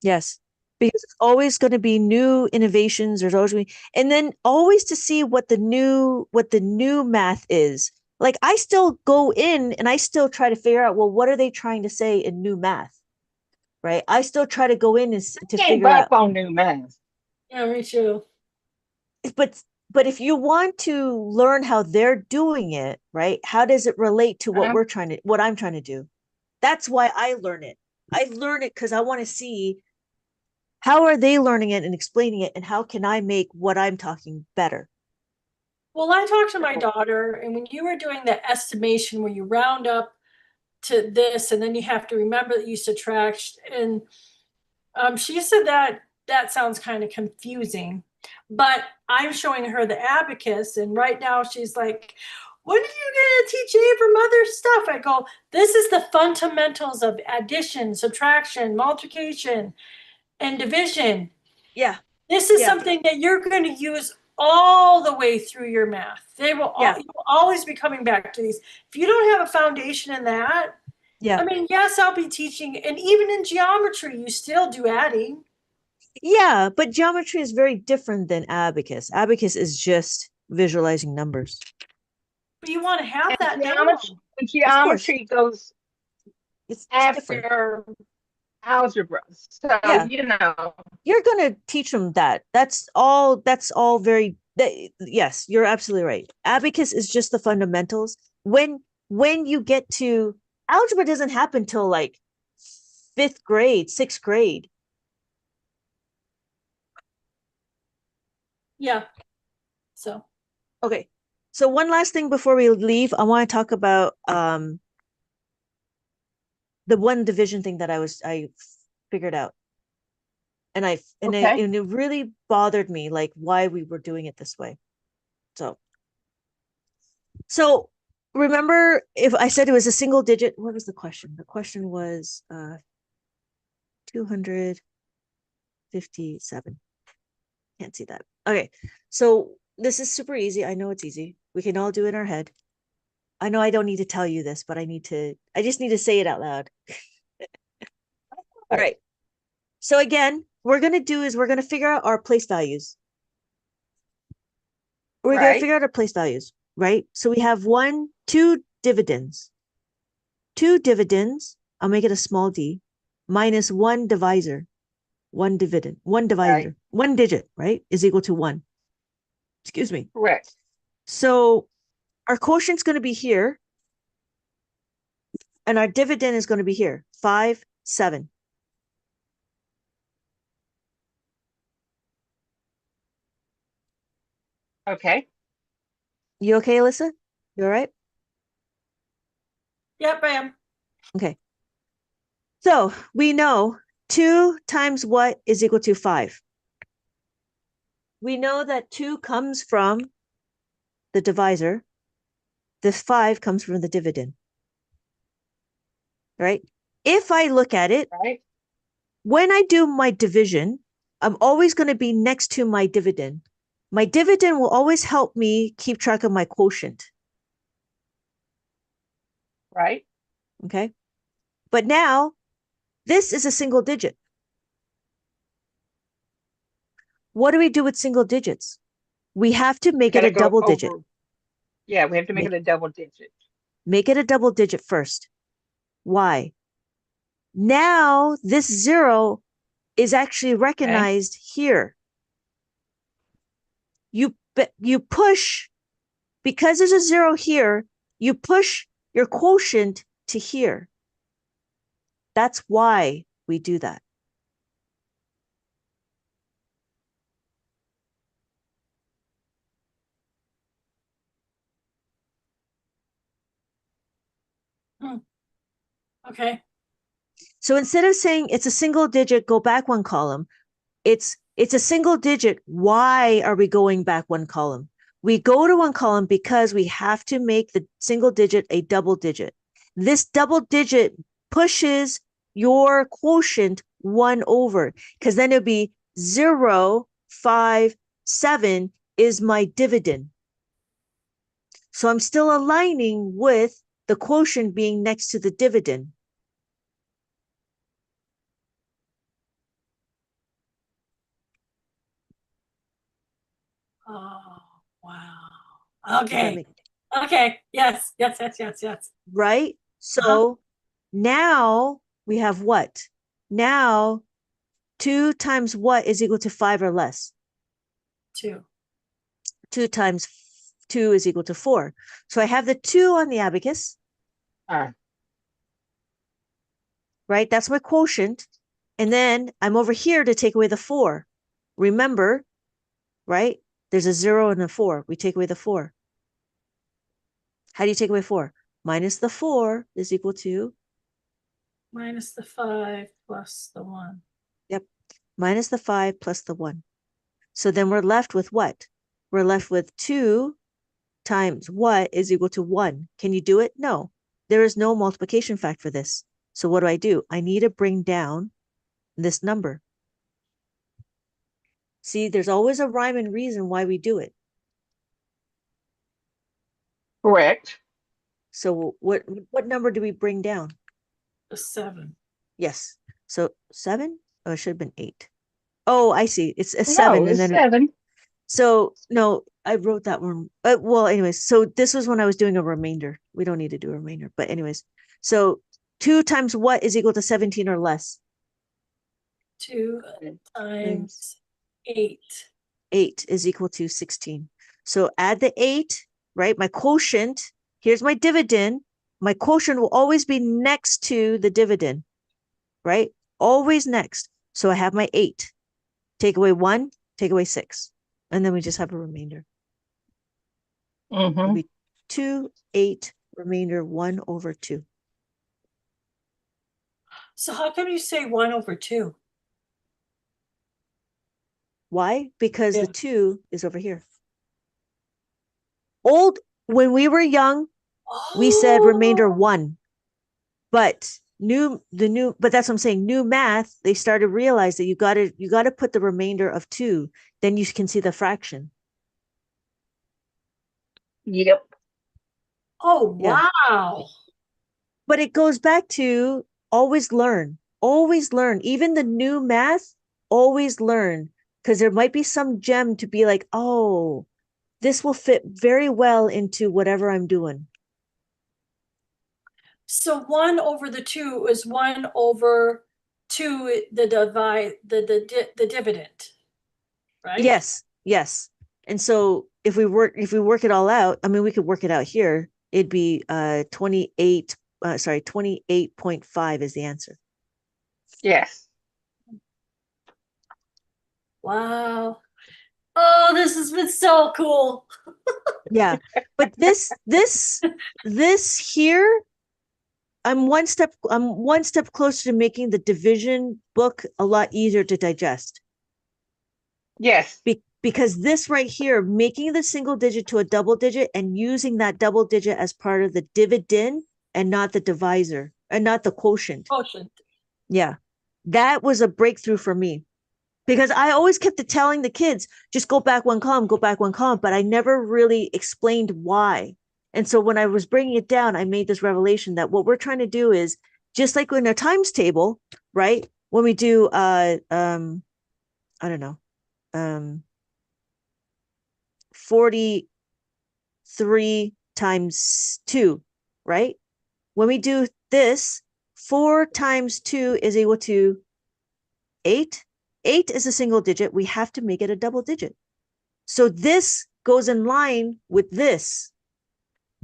Yes. Because it's always going to be new innovations. There's always and then always to see what the new math is. Like I still go in and I still try to figure out, well, what are they trying to say in new math? Right. I still try to go in and to figure out on new math. Yeah, me too. But if you want to learn how they're doing it, right? How does it relate to what I'm trying to do? That's why I learn it. I learn it because I want to see how are they learning it and explaining it, and how can I make what I'm talking better. Well, I talked to my daughter, and when you were doing the estimation where you round up to this, and then you have to remember that you subtract, and she said that that sounds kind of confusing. But I'm showing her the abacus, and right now she's like, "When are you going to teach Abram other stuff?" I go, "This is the fundamentals of addition, subtraction, multiplication, and division. Yeah. This is Yeah. something that you're going to use all the way through your math. They will, Yeah. you will always be coming back to these. If you don't have a foundation in that, Yeah. I mean, yes, I'll be teaching, and even in geometry, you still do adding. Yeah, but geometry is very different than abacus. Abacus is just visualizing numbers. But you want to have And that geometry, down. geometry goes It's different. after algebra. So, Yeah. you know, You're gonna teach them that. That's all very yes, you're absolutely right. Abacus is just the fundamentals. When you get to algebra doesn't happen till like 5th grade, 6th grade. Yeah. So, Okay. So one last thing before we leave, I want to talk about the one division thing that I figured out. And okay. it really bothered me, like why we were doing it this way. So remember, if I said it was a single digit, what was the question? The question was 257. Can't see that. Okay. So this is super easy. I know it's easy. We can all do it in our head. I know I don't need to tell you this, but I just need to say it out loud. All right. So again, we're going to figure out our place values. We're going to figure out our place values, right? So we have two dividends. Two dividends, I'll make it a small d, minus one divisor. One dividend, one divisor, Right. one digit, right, is equal to 1. Excuse me. Correct. So our quotient's going to be here, and our dividend is going to be here, 5, 7. Okay. You okay, Alyssa? You all right? yep, I am. Okay. So we know 2 times what is equal to 5. We know that 2 comes from the divisor. This 5 comes from the dividend. Right? If I look at it, Right. when I do my division, I'm always going to be next to my dividend. My dividend will always help me keep track of my quotient. Right. Okay. But now this is a single digit. What do we do with single digits? We have to make it a double digit. Yeah, we have to make it a double digit. Make it a double digit first. Why? Now this 0 is actually recognized here. You push, because there's a 0 here, you push your quotient to here. That's why we do that. Okay. So instead of saying it's a single digit, go back 1 column, it's a single digit. Why are we going back 1 column? We go to 1 column because we have to make the single digit a double digit. This double digit pushes your quotient 1 over, because then it'll be 0, 5, 7 is my dividend. So I'm still aligning with the quotient being next to the dividend. Oh, wow. Okay. Okay. Yes. Yes. Yes. Yes. Yes. Right? So now we have what? Now 2 times what is equal to 5 or less? 2. 2 times 2 is equal to 4. So I have the 2 on the abacus. right? That's my quotient. And then I'm over here to take away the 4. Remember, right? There's a 0 and a 4. We take away the 4. How do you take away 4? Minus the 4 is equal to? Minus the 5 plus the 1. Yep. Minus the 5 plus the 1. So then we're left with what? We're left with 2 times what is equal to 1. Can you do it? No. There is no multiplication fact for this. So what do? I need to bring down this number. See, there's always a rhyme and reason why we do it. Correct. So what number do we bring down? The 7. Yes. So 7? Oh, it should have been 8. Oh, I see. It's a 7. No, And it's then 7. so no, I wrote that one. Well, anyways, so this was when I was doing a remainder. We don't need to do a remainder, but anyways, so 2 times what is equal to 17 or less? 2 times 8. 8 is equal to 16. So add the 8, right? My quotient, here's my dividend. My quotient will always be next to the dividend, right? Always next. So I have my 8. Take away 1, take away 6. And then we just have a remainder. It'll be 2, 8, remainder 1 over 2. So how come you say 1 over 2? Why? Because Yeah. the 2 is over here. When we were young, we said remainder 1. But but that's what I'm saying. New math, they started to realize that you gotta put the remainder of 2. Then you can see the fraction. Yep. Oh, Yeah. wow. But it goes back to always learn. Always learn. Even the new math, always learn. Because there might be some gem to be like, oh, this will fit very well into whatever I'm doing. So 1 over the 2 is 1 over 2, the dividend, right? Yes, yes. And so if we work it all out, I mean, we could work it out here. It'd be 28.5 is the answer. Yes. Wow. Oh, this has been so cool. Yeah. But this here, I'm one step closer to making the division book a lot easier to digest. Yes. Because this right here, making the single digit to a double digit and using that double digit as part of the dividend and not the divisor and not the quotient. Quotient. Yeah. That was a breakthrough for me because I always kept telling the kids, just go back 1 column, but I never really explained why. And so when I was bringing it down, I made this revelation that what we're trying to do is just like in a times table, right? When we do, I don't know, 43 times 2, right? When we do this, 4 times 2 is equal to 8. 8 is a single digit. We have to make it a double digit. So this goes in line with this.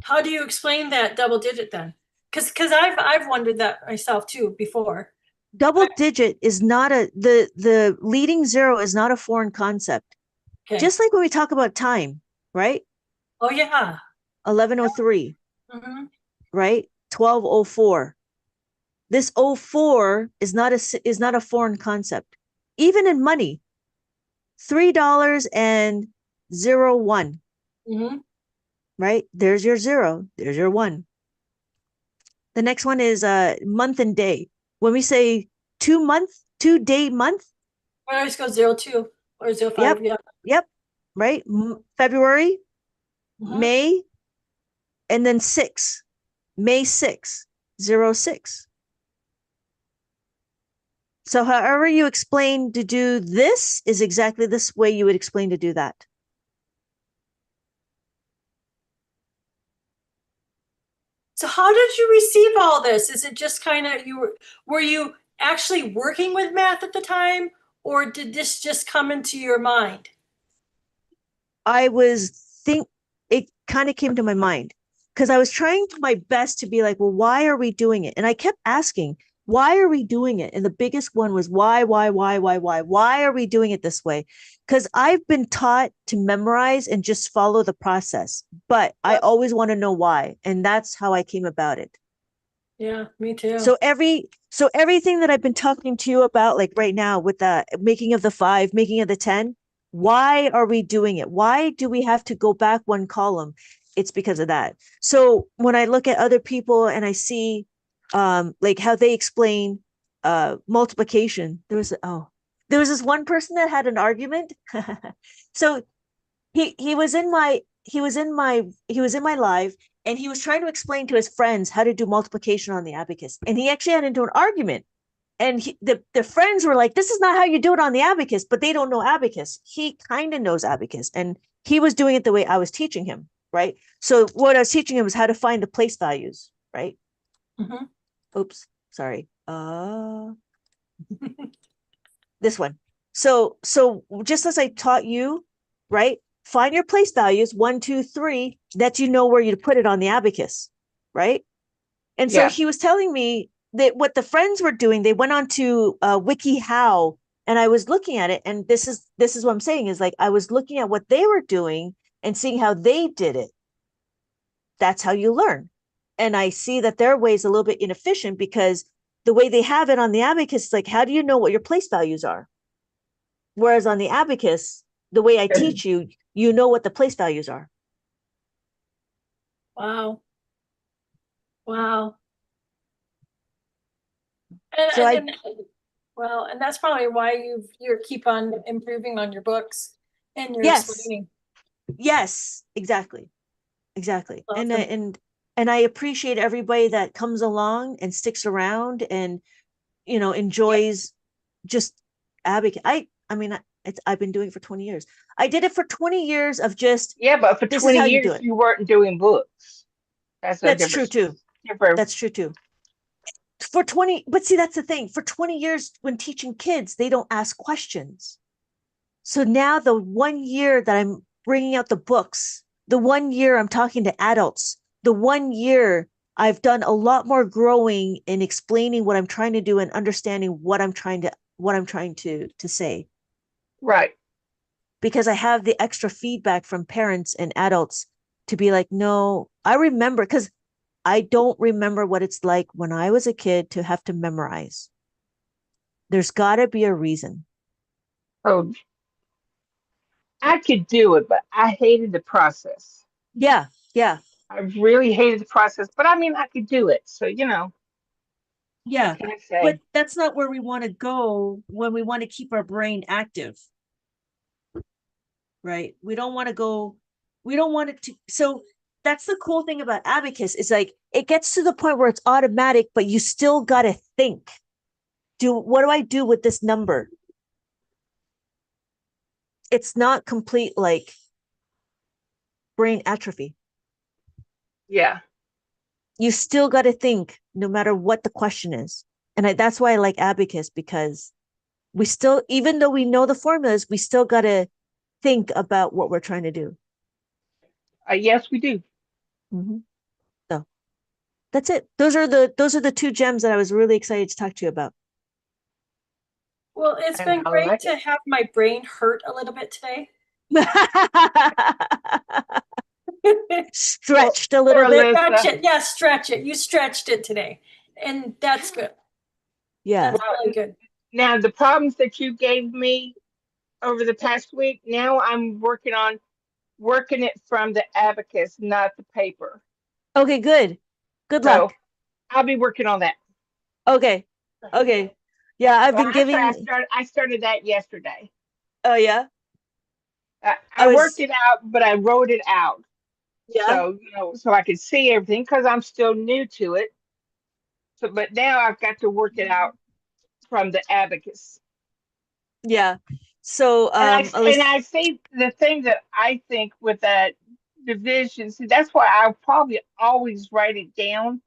How do you explain that double digit then? Because I've wondered that myself too before. Double digit is not the leading 0 is not a foreign concept. Okay. Just like when we talk about time, right? Oh yeah. 11:03, Mm-hmm. right? 12:04. This 04 is not a foreign concept. Even in money, $3.01. Mm-hmm. Right? There's your 0. There's your 1. The next one is month and day. When we say 2 day month. I always go 02 or 05. Yep. Yeah. Yep. Right? February, Mm-hmm. May, and then 6. May 6, 06. So however you explain to do this is exactly this way you would explain to do that. So how did you receive all this? Is it just kind of were you actually working with math at the time, or did this just come into your mind? It kind of came to my mind because I was trying my best to be like, well, why are we doing it? And I kept asking, Why are we doing it? And the biggest one was why? Why are we doing it this way? Because I've been taught to memorize and just follow the process, but I Yep. always want to know why. And that's how I came about it. Yeah, me too. So everything that I've been talking to you about, like right now with the making of the 5, making of the 10, why are we doing it? Why do we have to go back one column? It's because of that. So when I look at other people and I see like how they explain multiplication, there was this one person that had an argument. So he was in my live, and he was trying to explain to his friends how to do multiplication on the abacus, and he actually had into an argument, and the friends were like, this is not how you do it on the abacus, but they don't know abacus. He kind of knows abacus, and he was doing it the way I was teaching him, right? So what I was teaching him was how to find the place values, right? Mm-hmm. Oops, sorry. This one. So just as I taught you, right? Find your place values, 1, 2, 3, that you know where you put it on the abacus, right? And so Yeah. he was telling me that what the friends were doing, they went on to WikiHow, and I was looking at it, and this is what I'm saying is, like, I was looking at what they were doing and seeing how they did it. That's how you learn. And I see that their way is a little bit inefficient, because the way they have it on the abacus is like, how do you know what your place values are? Whereas on the abacus, the way I teach you, you know what the place values are. Wow. Wow. And, So and, well, and that's probably why you keep on improving on your books and your yes, explaining. yes, exactly. And Awesome. and I appreciate everybody that comes along and sticks around and, enjoys just abacus. I mean, I've been doing it for 20 years. I did it for 20 years of just, Yeah, but for this is 20 how you do years it. you weren't doing books. That's a That's true difference. too. Different. That's true too. For 20, but see, that's the thing. For 20 years, when teaching kids, they don't ask questions. So now the 1 year that I'm bringing out the books, the 1 year I'm talking to adults, the 1 year I've done a lot more growing and explaining what I'm trying to do and understanding what I'm trying to say, Right. because I have the extra feedback from parents and adults to be like, no, I remember, because I don't remember what it's like when I was a kid to have to memorize. There's got to be a reason. Oh, I could do it, but I hated the process. Yeah, yeah, I really hated the process, but I mean, I could do it. So, what yeah. can I But say? that's not where we want to go when we want to keep our brain active, right? We don't want it to. So that's the cool thing about abacus, is like, it gets to the point where it's automatic, but you still got to think. What do I do with this number? It's not complete, like, brain atrophy. Yeah. You still got to think no matter what the question is. And that's why I like abacus, because we still, even though we know the formulas, we still got to think about what we're trying to do. Yes, we do. Mm-hmm. So that's it. Those are the 2 gems that I was really excited to talk to you about. Well, it's And been I great like to it. have my brain hurt a little bit today. Stretched a Poor little bit. Stretch Alyssa. it. Yeah, stretch it. You stretched it today. And that's good. Yeah. That's Well, really good. now the problems that you gave me over the past week, now I'm working it from the abacus, not the paper. Okay, good. Good So luck. I'll be working on that. Okay. Okay. Yeah, I've Well, been actually, giving. I started that yesterday. Oh yeah. I I worked was. it out, but I wrote it out Yeah. so so I could see everything because I'm still new to it. So, but now I've got to work it out from the abacus. Yeah. So And Alyssa, I see the thing that I think with that division. See, that's why I'll probably always write it down,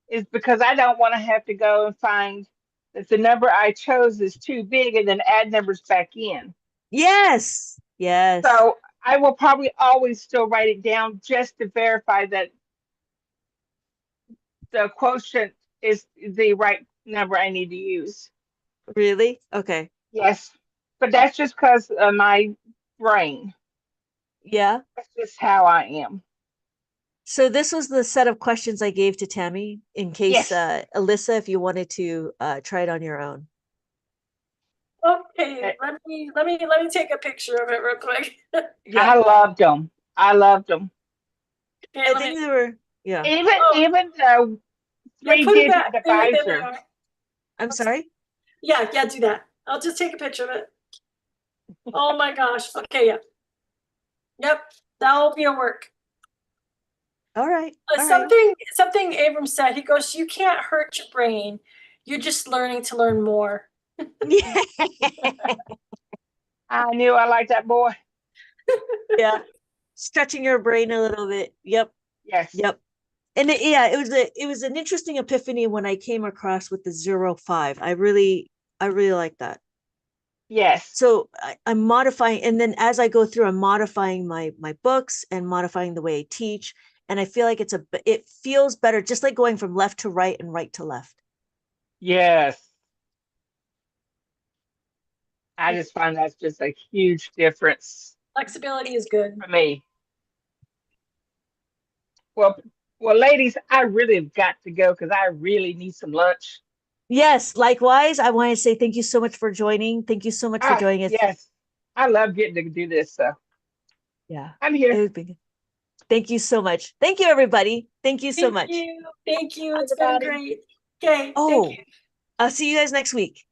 is because I don't want to have to go and find that the number I chose is too big and then add numbers back in. yes. Yes. So I will probably always still write it down just to verify that the quotient is the right number I need to use. Really? Okay. Yes, but that's just because of my brain. Yeah. That's just how I am. So this was the set of questions I gave to Tammy in case, Yes. Alyssa, if you wanted to try it on your own. Okay, let me take a picture of it real quick. Yeah. I loved them. I loved them. Okay, I let think me, they were, yeah. Even the yeah, put it three-digit back. There they divisor. are. I'm sorry? Yeah, do that. I'll just take a picture of it. Oh my gosh. Okay, yeah. Yep, that'll be a work. All right. All right. Something Abram said. He goes, "You can't hurt your brain. You're just learning to learn more." I knew I liked that boy. Yeah. Stretching your brain a little bit. Yep. Yes. Yep. And yeah, it was an interesting epiphany when I came across with the 0 5. I really like that. Yes. So I'm modifying, and then as I go through, I'm modifying my books and modifying the way I teach. And I feel like it feels better, just like going from left to right and right to left. Yes. I just find that's just a huge difference Flexibility is good. for me. Well, well, ladies, I really have got to go because I really need some lunch. Yes, likewise. I want to say thank you so much for joining. Thank you so much for Ah, joining us. yes. I love getting to do this. So Yeah, I'm it here. would be. Thank you so much. Thank you, everybody. Thank you so Thank much. you. Thank you. Bye, It's been everybody. great. Okay, thank you. Oh, I'll see you guys next week.